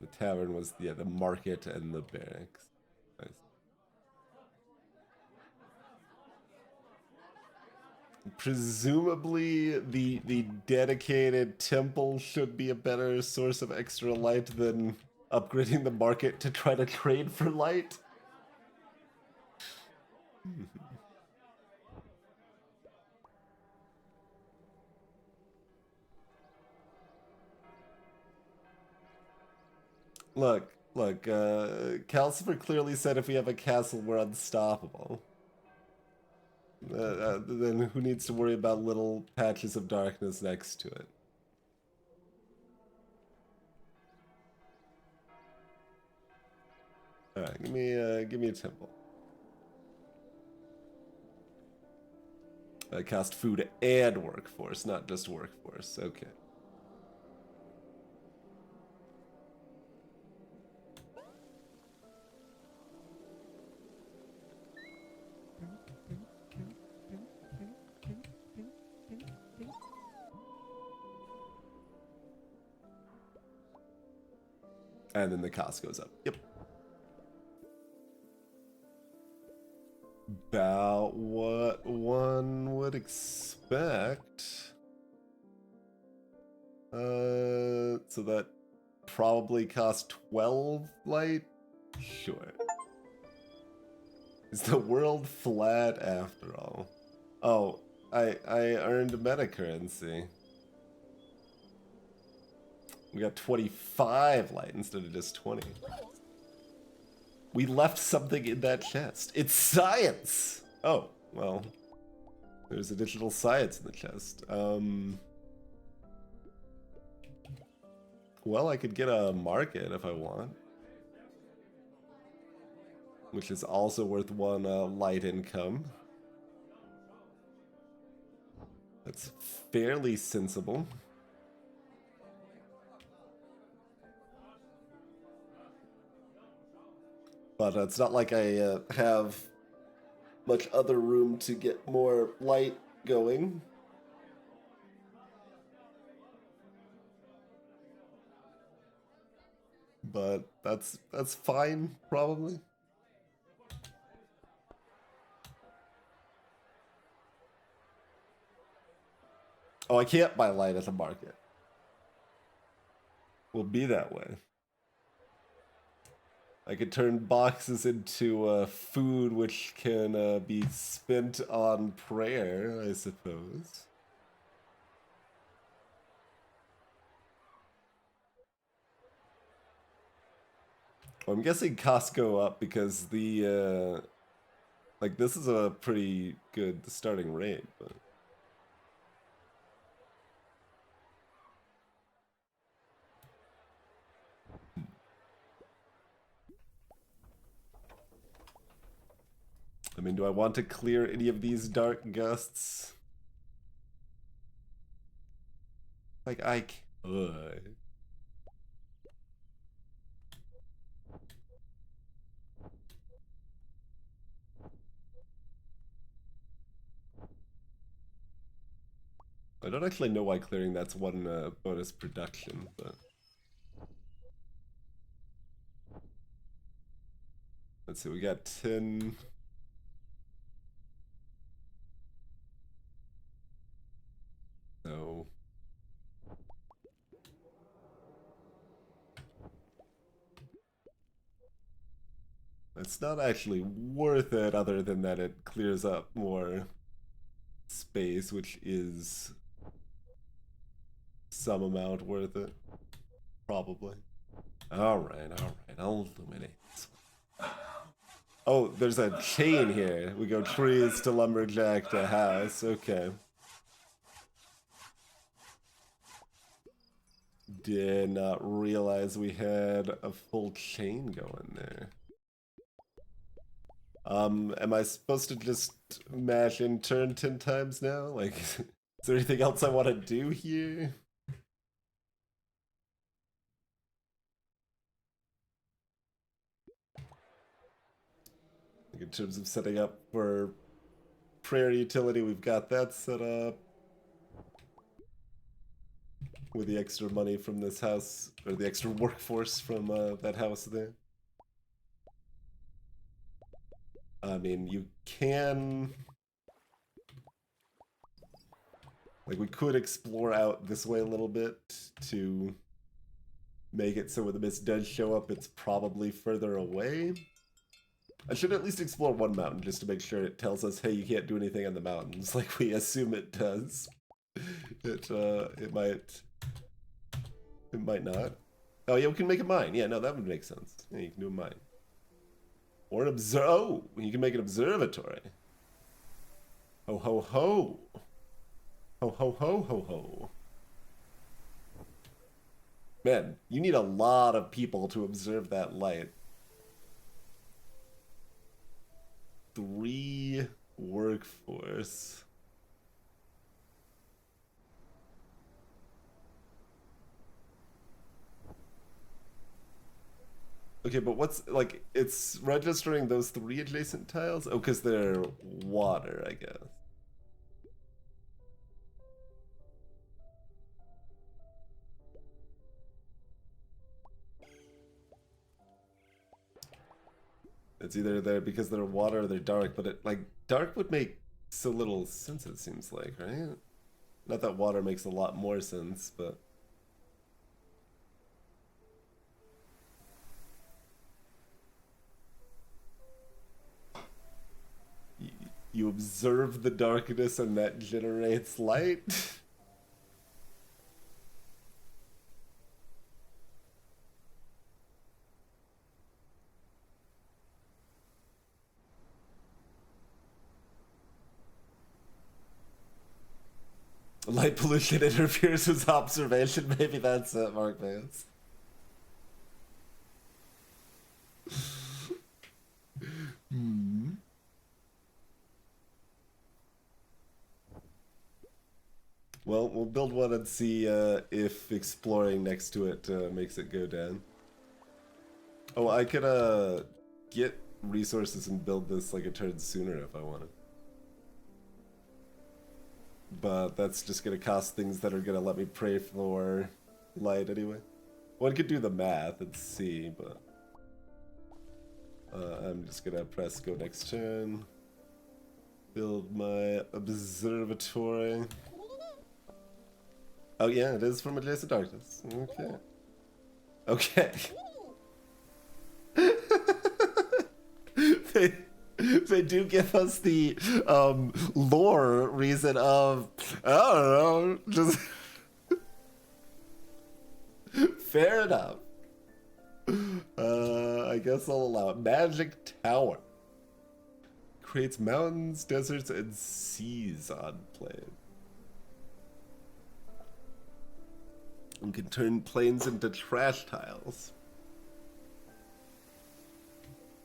The tavern was, yeah, the market and the barracks. Nice. Presumably, the dedicated temple should be a better source of extra light than upgrading the market to try to trade for light. Look, Calcifer clearly said if we have a castle, we're unstoppable. Then who needs to worry about little patches of darkness next to it? All right, give me a temple. Cast food and workforce, not just workforce. Okay. And then the cost goes up. Yep. About what one would expect. So that probably cost 12 light? Sure. Is the world flat after all? Oh, I earned meta currency. We got 25 light instead of just 20. We left something in that chest. It's science! Oh, well. There's additional science in the chest. Well, I could get a market if I want. Which is also worth one light income. That's fairly sensible. But it's not like I have much other room to get more light going. But that's fine, probably. Oh, I can't buy light at the market. Will be that way. I could turn boxes into food which can be spent on prayer, I suppose. Well, I'm guessing costs go up because the like this is a pretty good starting rate, but I mean, do I want to clear any of these dark gusts? Like I could. I don't actually know why clearing that's one bonus production, but let's see, we got 10. So it's not actually worth it other than that it clears up more space, which is some amount worth it. Probably. Alright, I'll illuminate this one. Oh, there's a chain here. We go trees to lumberjack to house. Okay. Did not realize we had a full chain going there. Am I supposed to just mash and turn 10 times now? Like, is there anything else I want to do here? Like in terms of setting up for prayer utility, we've got that set up. With the extra money from this house, or the extra workforce from that house there. I mean, you can... Like, we could explore out this way a little bit to make it so when the mist does show up, it's probably further away. I should at least explore one mountain just to make sure it tells us, hey, you can't do anything on the mountains, like we assume it does. It might not. Oh yeah, we can make a mine. Yeah, no, that would make sense. Yeah, you can do a mine. Or an oh, you can make an observatory. Ho ho ho. Ho ho ho ho ho. Man, you need a lot of people to observe that light. 3 workforce. Okay, but what's, like, it's registering those 3 adjacent tiles? Oh, because they're water, I guess. It's either they're because they're water or they're dark, but it, like, dark would make so little sense, it seems like, right? Not that water makes a lot more sense, but... You observe the darkness and that generates light? Light pollution interferes with observation. Maybe that's it, Mark Vance. Well, we'll build one and see if exploring next to it makes it go down. Oh, I could get resources and build this like a turn sooner if I wanted. But that's just gonna cost things that are gonna let me pray for light anyway. One could do the math and see, but I'm just gonna press go next turn. Build my observatory. Oh yeah, it is from Adjacent Darkness. Okay. Okay. they do give us the lore reason of, I don't know, just fair enough. I guess I'll allow it. Magic Tower. Creates mountains, deserts, and seas on plane. And can turn plains into trash tiles.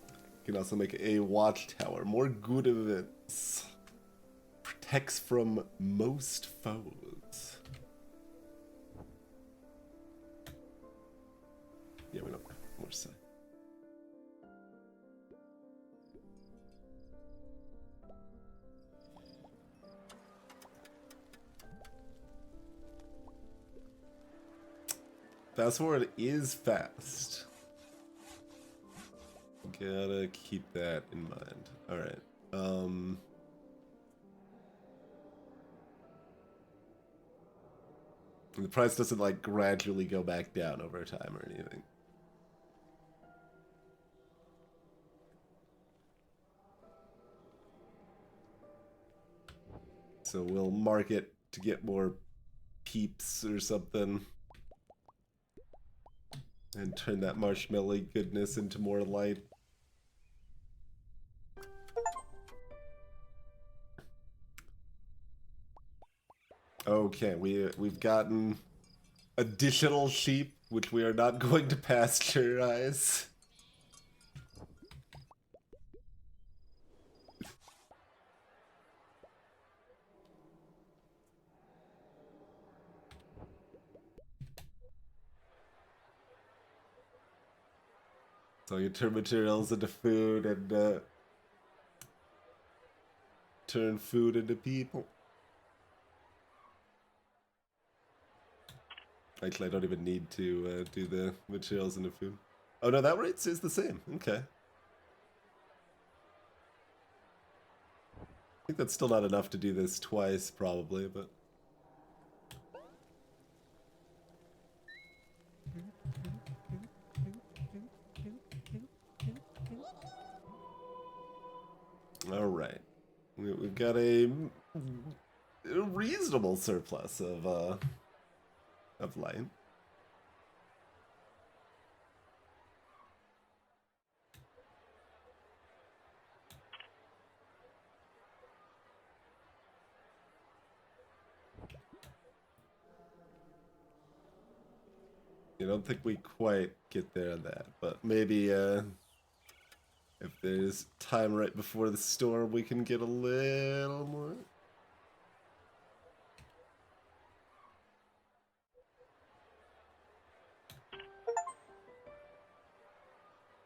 You can also make a watchtower. More good events. Protects from most foes. Yeah, we don't have more say. Fast forward is fast. Gotta keep that in mind. Alright. The price doesn't like gradually go back down over time or anything. So we'll mark it to get more peeps or something. And turn that marshmallow goodness into more light. Okay, we've gotten additional sheep, which we are not going to pasteurize. So you turn materials into food and turn food into people. Actually, I don't even need to do the materials into food. Oh no, that rate is the same. Okay. I think that's still not enough to do this twice, probably, but... Alright. We've got a reasonable surplus of light. I don't think we quite get there on that, but maybe if there's time right before the storm, we can get a little more.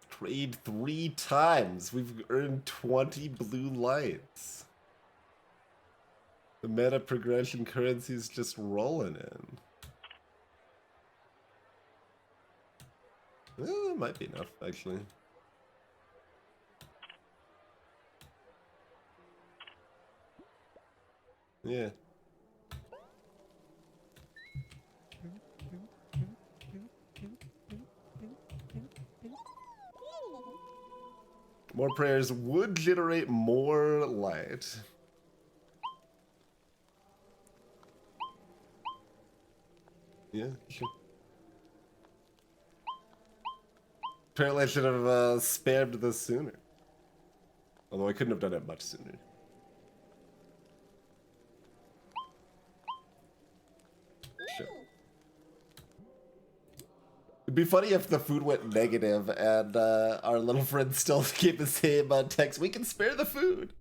Trade 3 times. We've earned 20 blue lights. The meta progression currency is just rolling in. That might be enough, actually. Yeah. More prayers would generate more light. Yeah, sure. Apparently I should have spammed this sooner. Although I couldn't have done it much sooner. Sure. It'd be funny if the food went negative and our little friend still gave the same text. We can spare the food.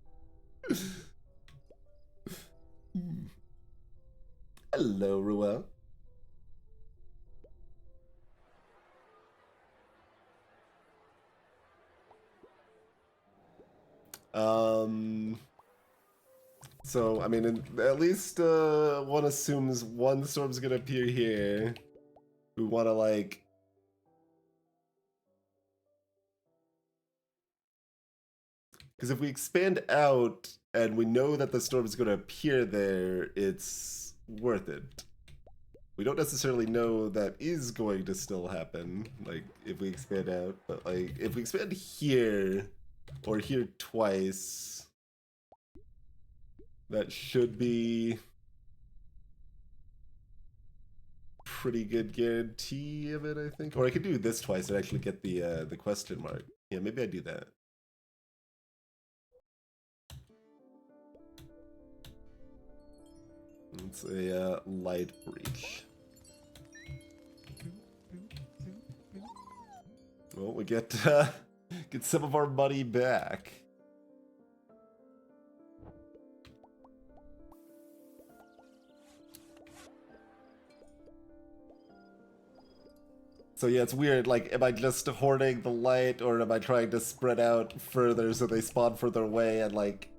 Hello, Ruel. So, I mean, at least one assumes one storm's gonna appear here. We want to, like, Because if we expand out and we know that the storm is going to appear there, it's worth it. We don't necessarily know that is going to still happen, like, if we expand out, but, like, if we expand here, or here twice, that should be pretty good guarantee of it, I think. Or I could do this twice and actually get the question mark. Yeah, maybe I do that. It's a light breach. Well, we get some of our money back. So yeah, it's weird, like, am I just hoarding the light, or am I trying to spread out further so they spawn further away and, like,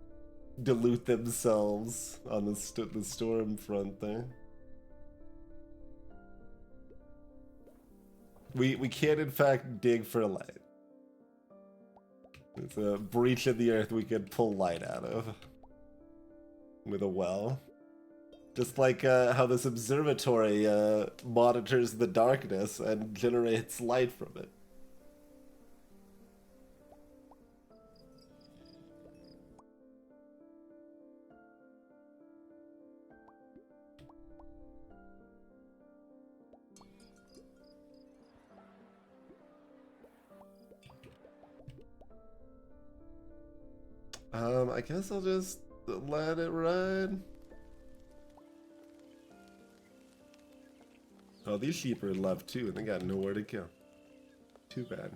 dilute themselves on the storm front there? We can, in fact, dig for light. It's a breach in the earth we could pull light out of. With a well. Just like how this observatory monitors the darkness and generates light from it. I guess I'll just let it ride. Oh, these sheep are loved too, and they got nowhere to go. Too bad.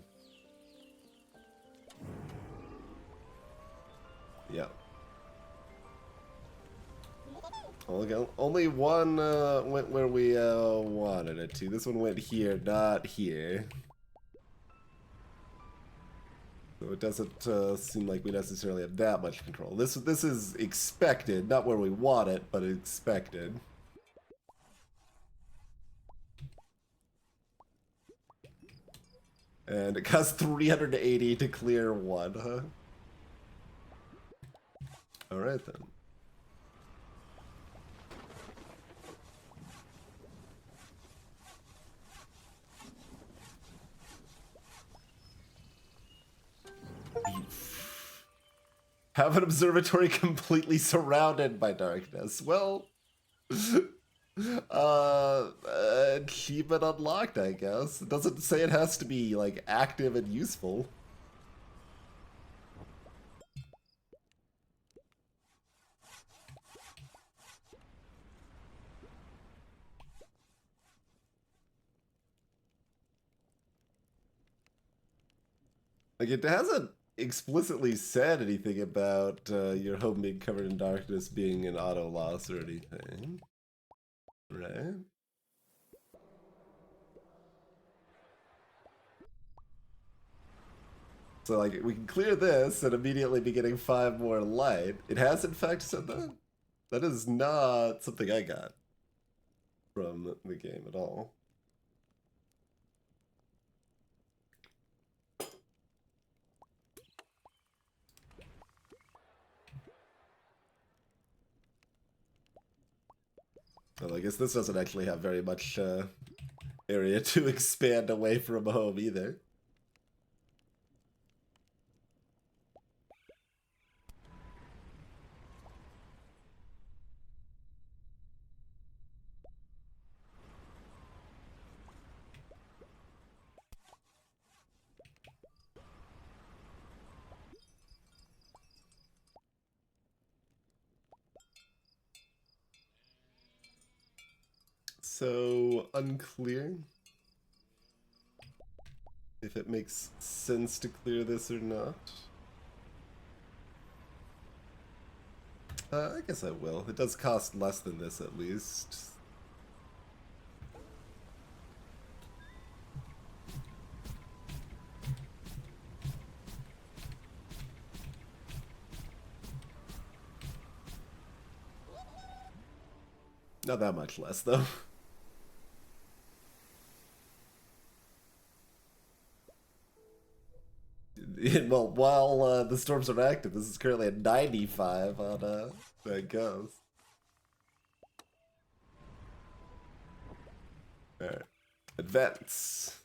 Yeah. Only one went where we wanted it to. This one went here, not here. So it doesn't seem like we necessarily have that much control. This is expected, not where we want it, but expected. And it costs 380 to clear one, huh? Alright then. Have an observatory completely surrounded by darkness. Well, keep it unlocked, I guess. It doesn't say it has to be, like, active and useful. Like, it hasn't explicitly said anything about your home being covered in darkness being an auto loss or anything. Right? So, like, we can clear this and immediately be getting 5 more light. It has, in fact, said that. That is not something I got from the game at all. Well, I guess this doesn't actually have very much area to expand away from home either. So, unclear if it makes sense to clear this or not. I guess I will. It does cost less than this at least. Not that much less, though. Well, while the storms are active, this is currently at 95 on that goes. Alright. Advance.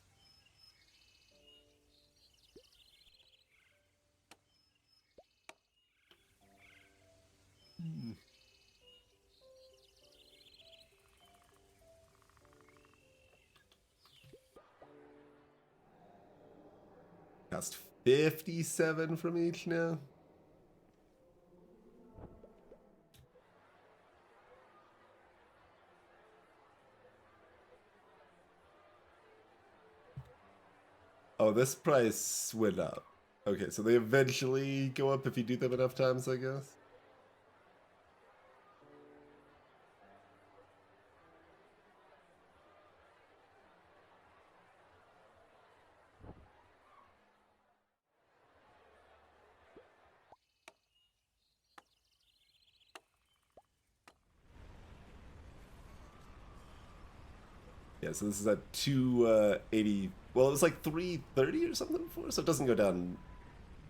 Cost 57 from each now. Oh, this price went up. Okay, so they eventually go up if you do them enough times, I guess. Yeah, so this is at 280. Well, it was like 330 or something before, so it doesn't go down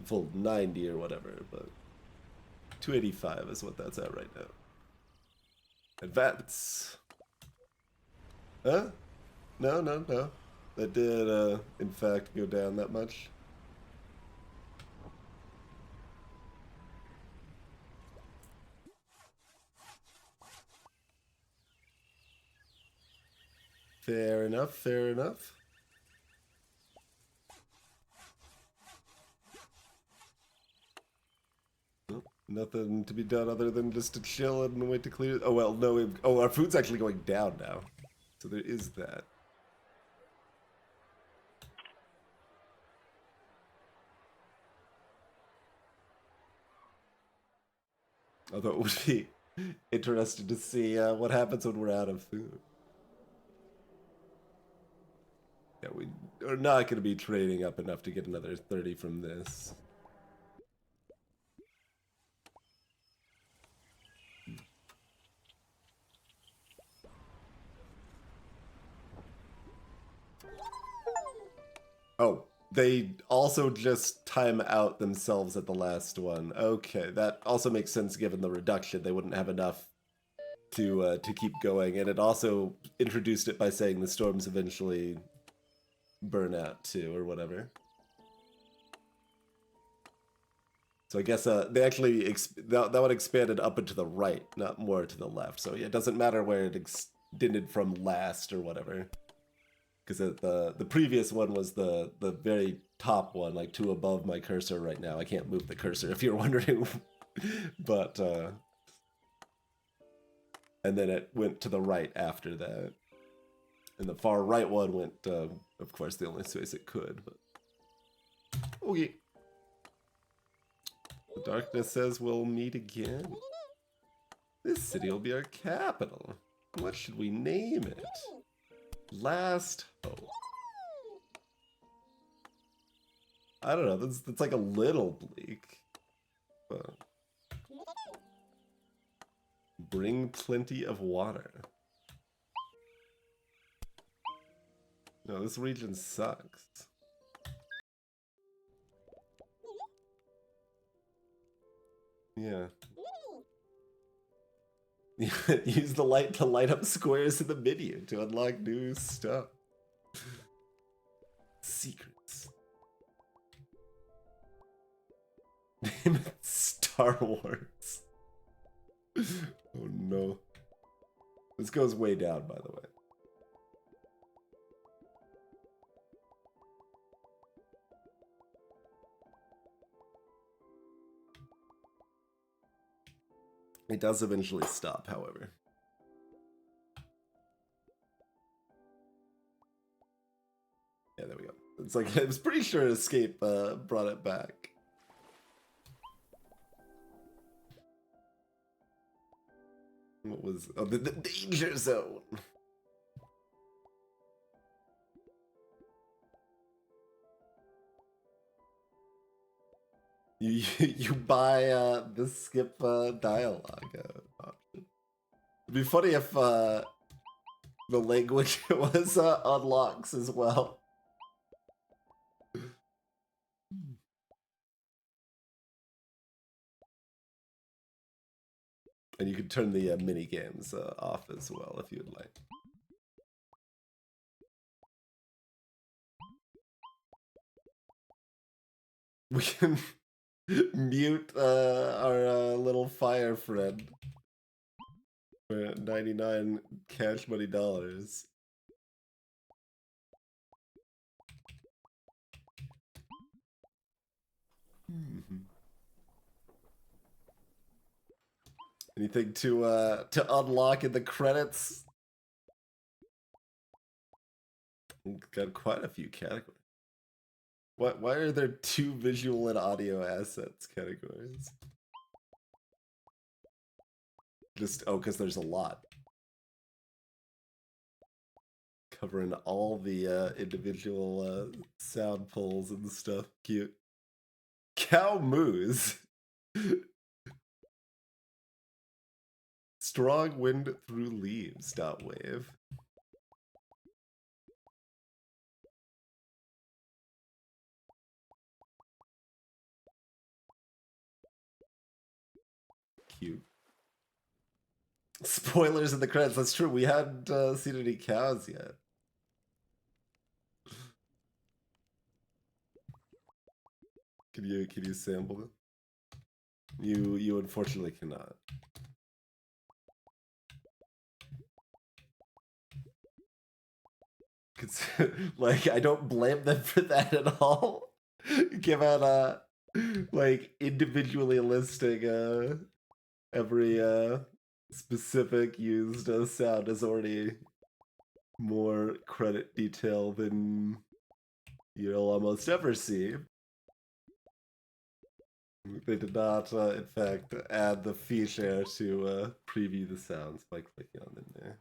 full 90 or whatever, but 285 is what that's at right now. Advance. Huh? No, no, no. That did, in fact, go down that much. Fair enough, fair enough. Nope, nothing to be done other than just to chill and wait to clear. Oh, well, no. Oh, our food's actually going down now. So there is that. Although it would be interesting to see what happens when we're out of food. Yeah, we are not going to be trading up enough to get another 30 from this. Oh, they also just time out themselves at the last one. Okay, that also makes sense given the reduction. They wouldn't have enough to keep going, and it also introduced it by saying the storms eventually burn out too, or whatever. So I guess they actually that one expanded up and to the right, not more to the left. So yeah, it doesn't matter where it extended from last or whatever. Because the previous one was the very top one, like two above my cursor right now. I can't move the cursor if you're wondering, but and then it went to the right after that, and the far right one went, of course, the only space it could. But okay, the darkness says we'll meet again. This city will be our capital. What should we name it? Last hope. I don't know. That's like a little bleak. But bring plenty of water. No, this region sucks. Yeah. Use the light to light up squares in the menu to unlock new stuff. Secrets. Name it Star Wars. Oh no. This goes way down, by the way. It does eventually stop, however. Yeah, there we go. It's like, I was pretty sure Escape brought it back. What was... Oh, the danger zone! You buy the skip dialogue option. It'd be funny if the language was unlocks as well. And you can turn the mini games off as well if you would like. We can mute our little fire friend for 99 cash money dollars. Anything to unlock in the credits? Got quite a few categories. Why are there 2 visual and audio assets categories? Just, oh, because there's a lot. Covering all the individual sound pulls and stuff. Cute. Cow moose. Strong wind through leaves. Dot wave. Cute. Spoilers in the credits. That's true. We hadn't seen any cows yet. Can you sample them? You unfortunately cannot. Like, I don't blame them for that at all. Given like individually listing every specific used sound is already more credit detail than you'll almost ever see. They did not, in fact, add the feature to preview the sounds by clicking on them there.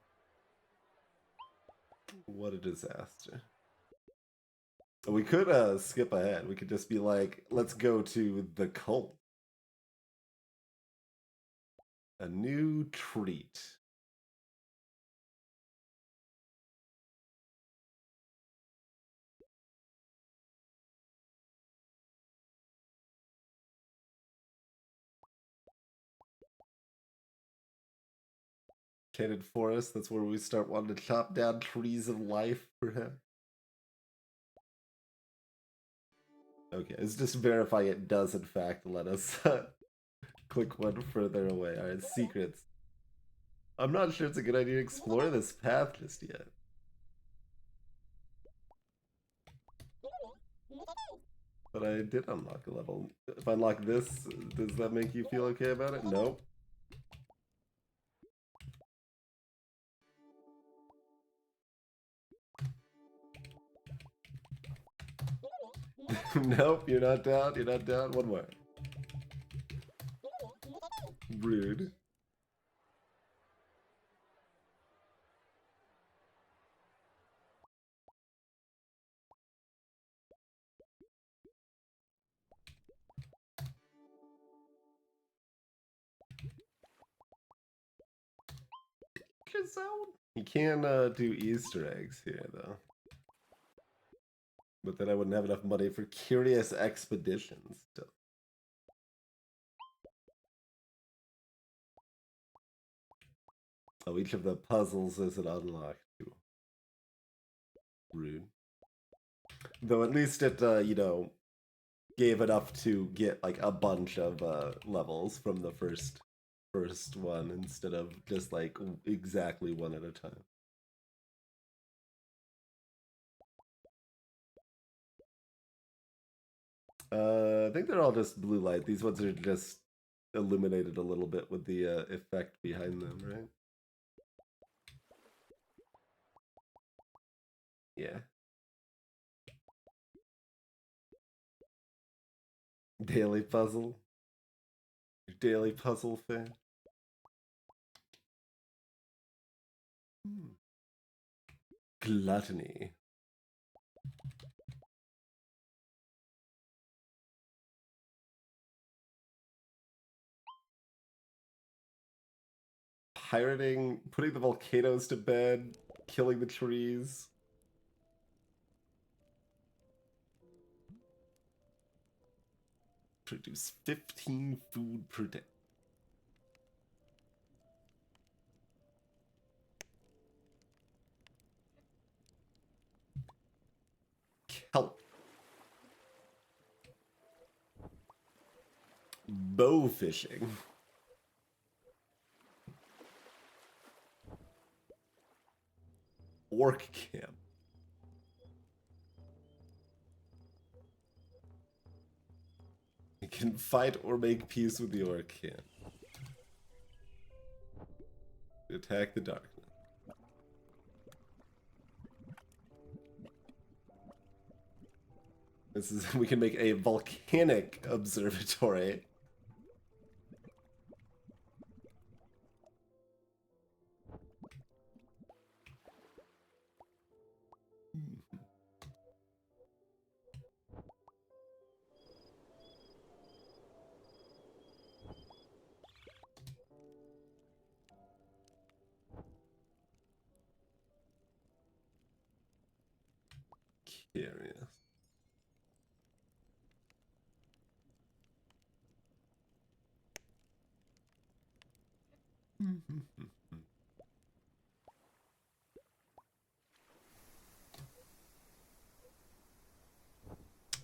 What a disaster. We could skip ahead. We could just be like, let's go to the cult. A new treat. Canted forest, that's where we start wanting to chop down trees of life, perhaps. Okay, let's just verify it does in fact let us click one further away. Alright, secrets. I'm not sure it's a good idea to explore this path just yet. But I did unlock a level. If I unlock this, does that make you feel okay about it? Nope. Nope, you're not down, you're not down. One more. Rude. You can do Easter eggs here, though. But then I wouldn't have enough money for curious expeditions. Oh, each of the puzzles is an unlock too. Rude. Though at least it, you know, gave enough to get like a bunch of levels from the first one instead of just like exactly one at a time. I think they're all just blue light. These ones are just illuminated a little bit with the effect behind them, right? Yeah. Daily puzzle. Daily puzzle fan. Gluttony. Pirating, putting the volcanoes to bed, killing the trees. Produce 15 food per day. kelp. Bow fishing. Orc camp. You can fight or make peace with the orc camp. Attack the darkness. This is, we can make a volcanic observatory. Curious.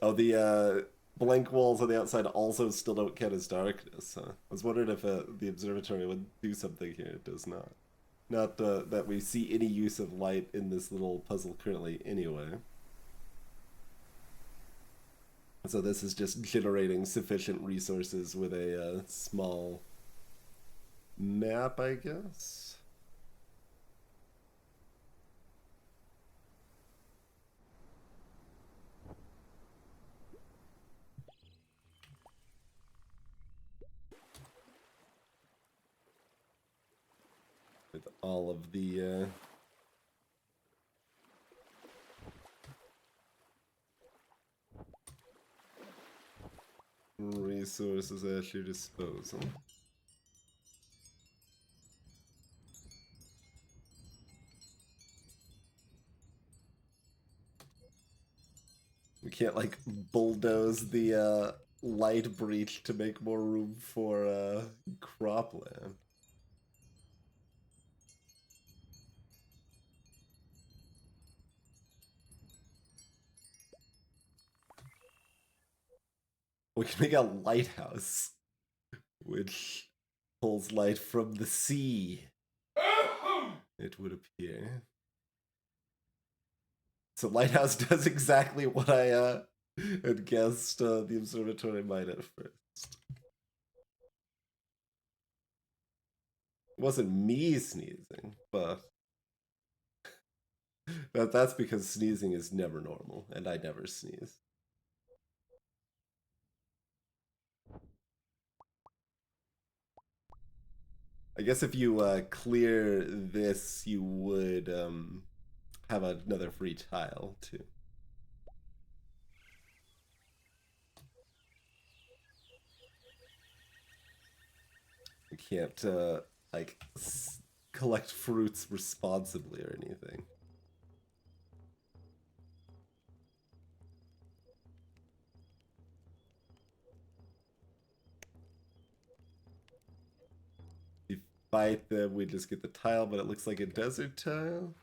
Oh, the blank walls on the outside also still don't count as darkness. Huh? I was wondering if the observatory would do something here. It does not. Not that we see any use of light in this little puzzle currently anyway. So this is just generating sufficient resources with a small map, I guess. With all of the resources at your disposal. We can't like bulldoze the light breach to make more room for cropland. We can make a lighthouse, which pulls light from the sea. It would appear. So lighthouse does exactly what I had guessed the observatory might at first. It wasn't me sneezing, but that's because sneezing is never normal, and I never sneeze. I guess if you clear this, you would have another free tile too. You can't like collect fruits responsibly or anything. If you fight them, we just get the tile, but it looks like a desert tile.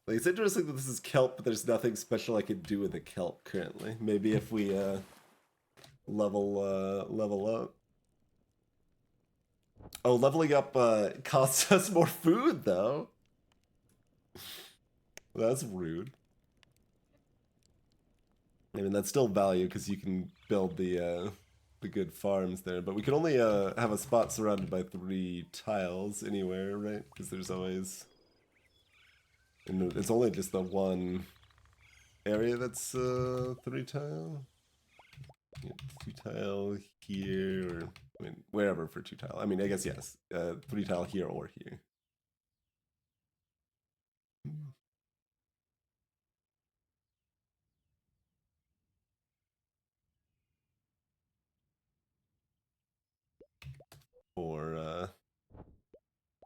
Like, it's interesting that this is kelp, but there's nothing special I can do with the kelp currently. Maybe if we level up. Oh, leveling up costs us more food though. That's rude. I mean, that's still value because you can build the good farms there, but we can only have a spot surrounded by 3 tiles anywhere, right? Because there's always, and it's only just the one area that's 3 tile. Yeah, 2 tile here, or I mean, wherever for 2 tile. I mean, I guess yes, 3 tile here or here. For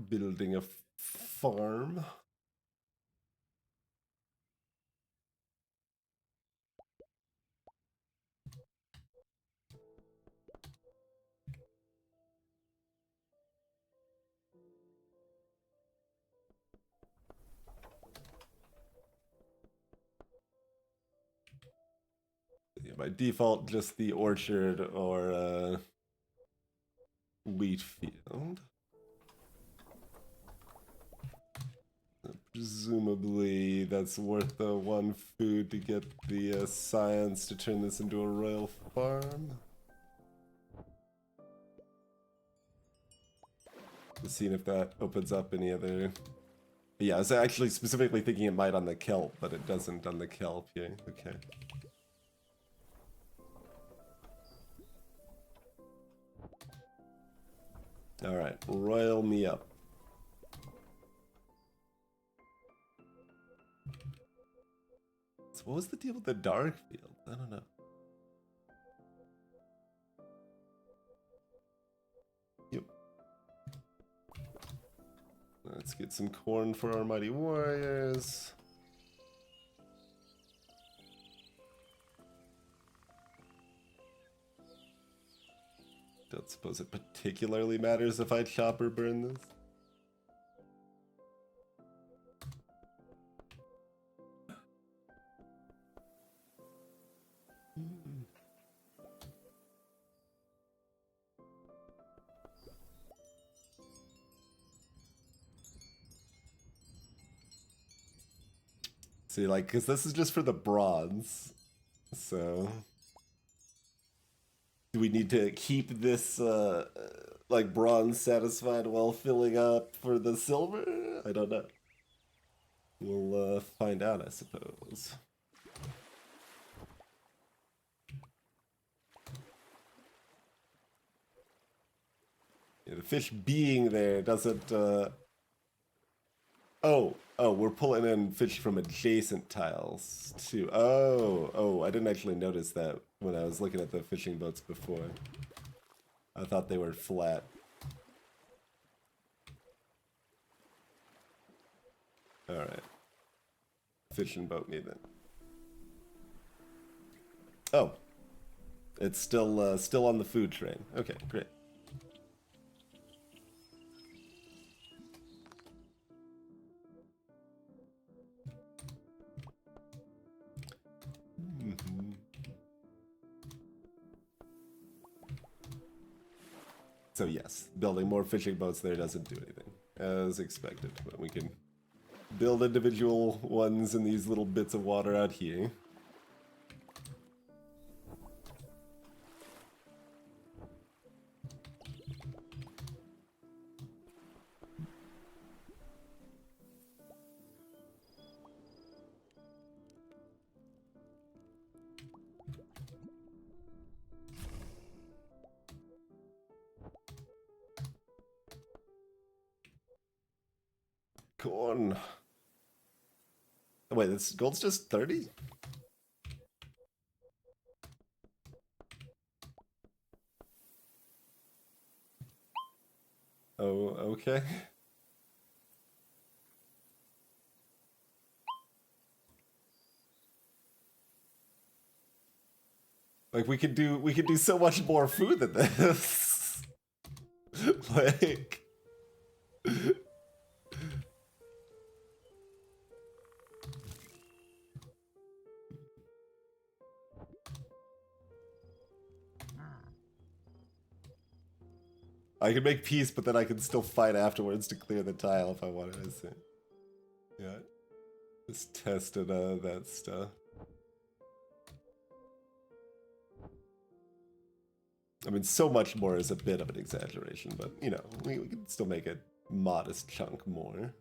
building a farm. yeah, by default, just the orchard or wheat field. Presumably, that's worth the one food to get the science to turn this into a royal farm. Just seeing if that opens up any other... Yeah, I was actually specifically thinking it might on the kelp, but it doesn't on the kelp here. Okay. Alright, royal me up. So what was the deal with the dark field? I don't know. Yep. Let's get some corn for our mighty warriors. Don't suppose it particularly matters if I chop or burn this. See, like, because this is just for the bronze. So... do we need to keep this, like, bronze satisfied while filling up for the silver? I don't know. We'll, find out, I suppose. Yeah, the fish being there doesn't, Oh, we're pulling in fish from adjacent tiles, too. Oh, I didn't actually notice that when I was looking at the fishing boats before. I thought they were flat. Alright. Fishing boat me then. Oh. It's still on the food train. Okay, great. So yes, building more fishing boats there doesn't do anything, as expected. But we can build individual ones in these little bits of water out here. Corn. Oh, wait, this gold's just 30? Oh, okay. Like we could do so much more food than this. Like I can make peace, but then I can still fight afterwards to clear the tile if I wanted to see. Yeah. Just tested that stuff. I mean, so much more is a bit of an exaggeration, but, you know, we can still make a modest chunk more.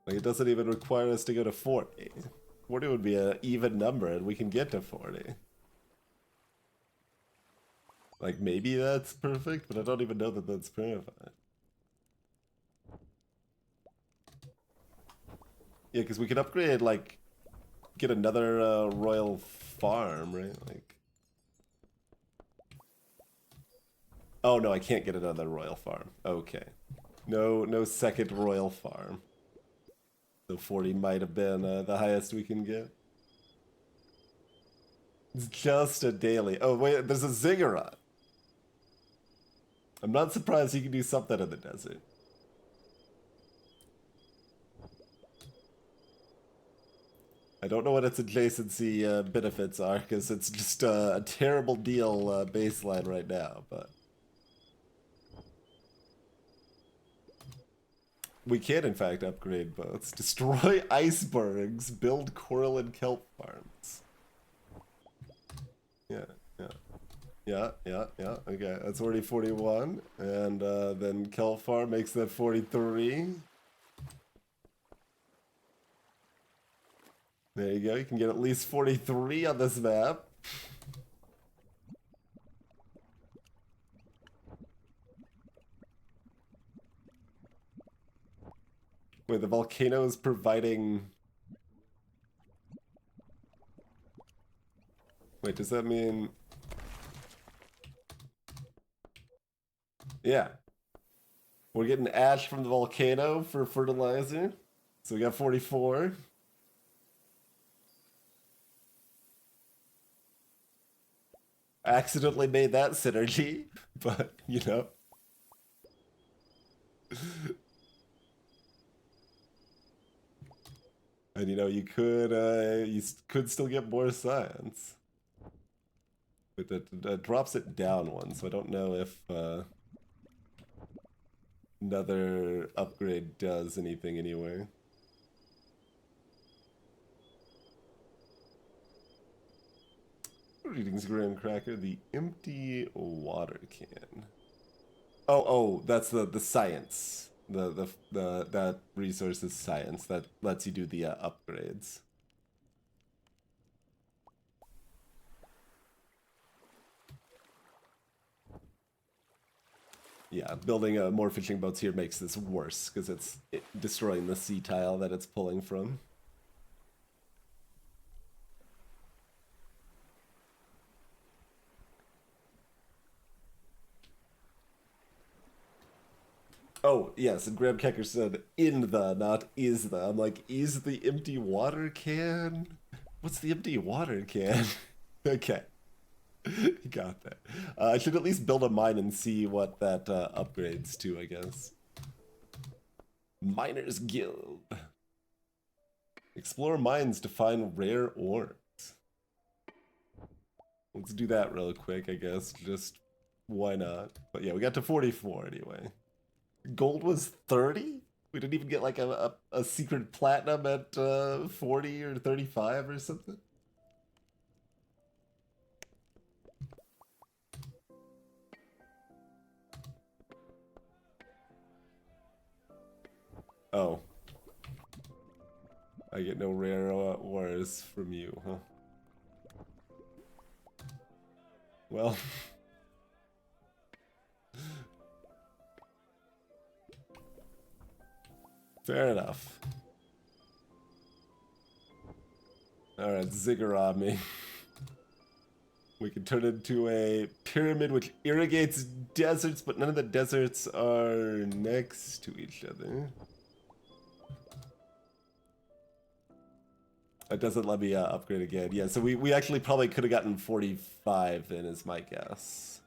Like, it doesn't even require us to go to 40. 40 would be an even number, and we can get to 40. Like, maybe that's perfect, but I don't even know that that's perfect. Yeah, because we could upgrade, like, get another royal farm, right? Like, oh no, I can't get another royal farm. Okay, no second royal farm. So 40 might have been the highest we can get. It's just a daily. Oh, wait, there's a ziggurat. I'm not surprised you can do something in the desert. I don't know what its adjacency benefits are, because it's just a terrible deal baseline right now, but... We can, in fact, upgrade boats. Destroy icebergs, build coral and kelp farms. Yeah, yeah. Yeah. Okay, that's already 41. And then kelp farm makes that 43. There you go, you can get at least 43 on this map. Wait, the volcano is providing... Wait, does that mean... Yeah. We're getting ash from the volcano for fertilizer. So we got 44. Accidentally made that synergy, but, you know. And, you know, you could still get more science. But that drops it down one, so I don't know if another upgrade does anything anyway. Greetings, Graham Cracker. The empty water can. Oh, that's the science. That resource is science that lets you do the upgrades. Yeah, building more fishing boats here makes this worse because it's destroying the sea tile that it's pulling from. Oh, yes, and Graham Kecker said in the, not is the. I'm like, is the empty water can? What's the empty water can? Okay. Got that. I should at least build a mine and see what that upgrades to, I guess. Miners Guild. Explore mines to find rare ores. Let's do that real quick, I guess. Just why not? But yeah, we got to 44 anyway. Gold was 30? We didn't even get like a secret platinum at 40 or 35 or something? Oh. I get no rare ores from you, huh? Well... Fair enough. Alright, ziggurat me. We can turn it into a pyramid which irrigates deserts, but none of the deserts are next to each other. It doesn't let me upgrade again. Yeah, so we actually probably could have gotten 45 in, is my guess.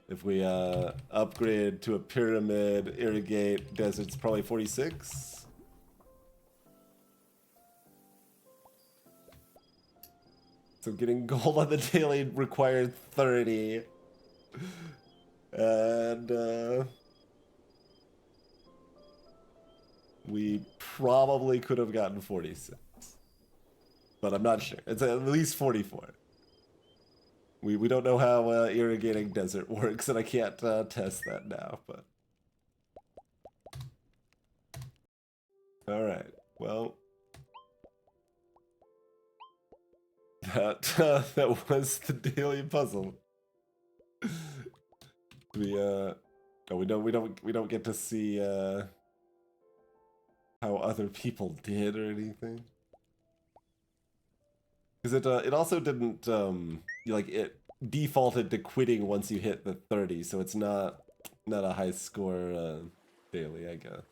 If we upgrade to a pyramid, irrigate deserts, probably 46. So getting gold on the daily required 30. And we probably could have gotten 46. But I'm not sure. It's at least 44. We don't know how irrigating desert works, and I can't test that now, but... Alright, well... That was the daily puzzle. No, we don't get to see how other people did or anything. Because it also didn't like it defaulted to quitting once you hit the 30, so it's not a high score daily, I guess.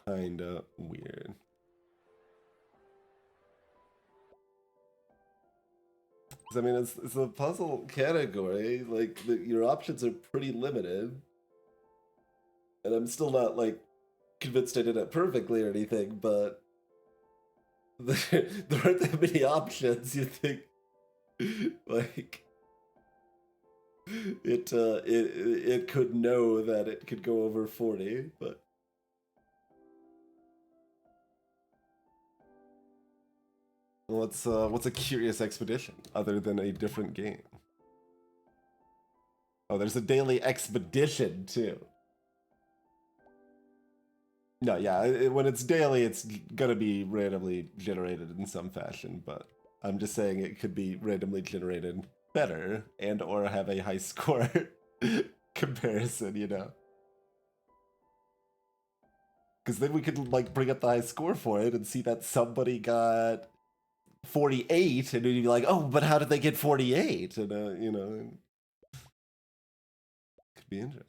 Kinda weird. 'Cause, I mean, it's a puzzle category. Like, your options are pretty limited. And I'm still not, like, convinced I did it perfectly or anything, but there aren't that many options. You think, like, it could know that it could go over 40, but what's a curious expedition other than a different game? Oh, there's a daily expedition too. No, yeah, when it's daily, it's gonna be randomly generated in some fashion, but I'm just saying it could be randomly generated better and or have a high score comparison, you know? Because then we could like bring up the high score for it and see that somebody got 48, and we'd be like, oh, but how did they get 48? And you know, it could be interesting.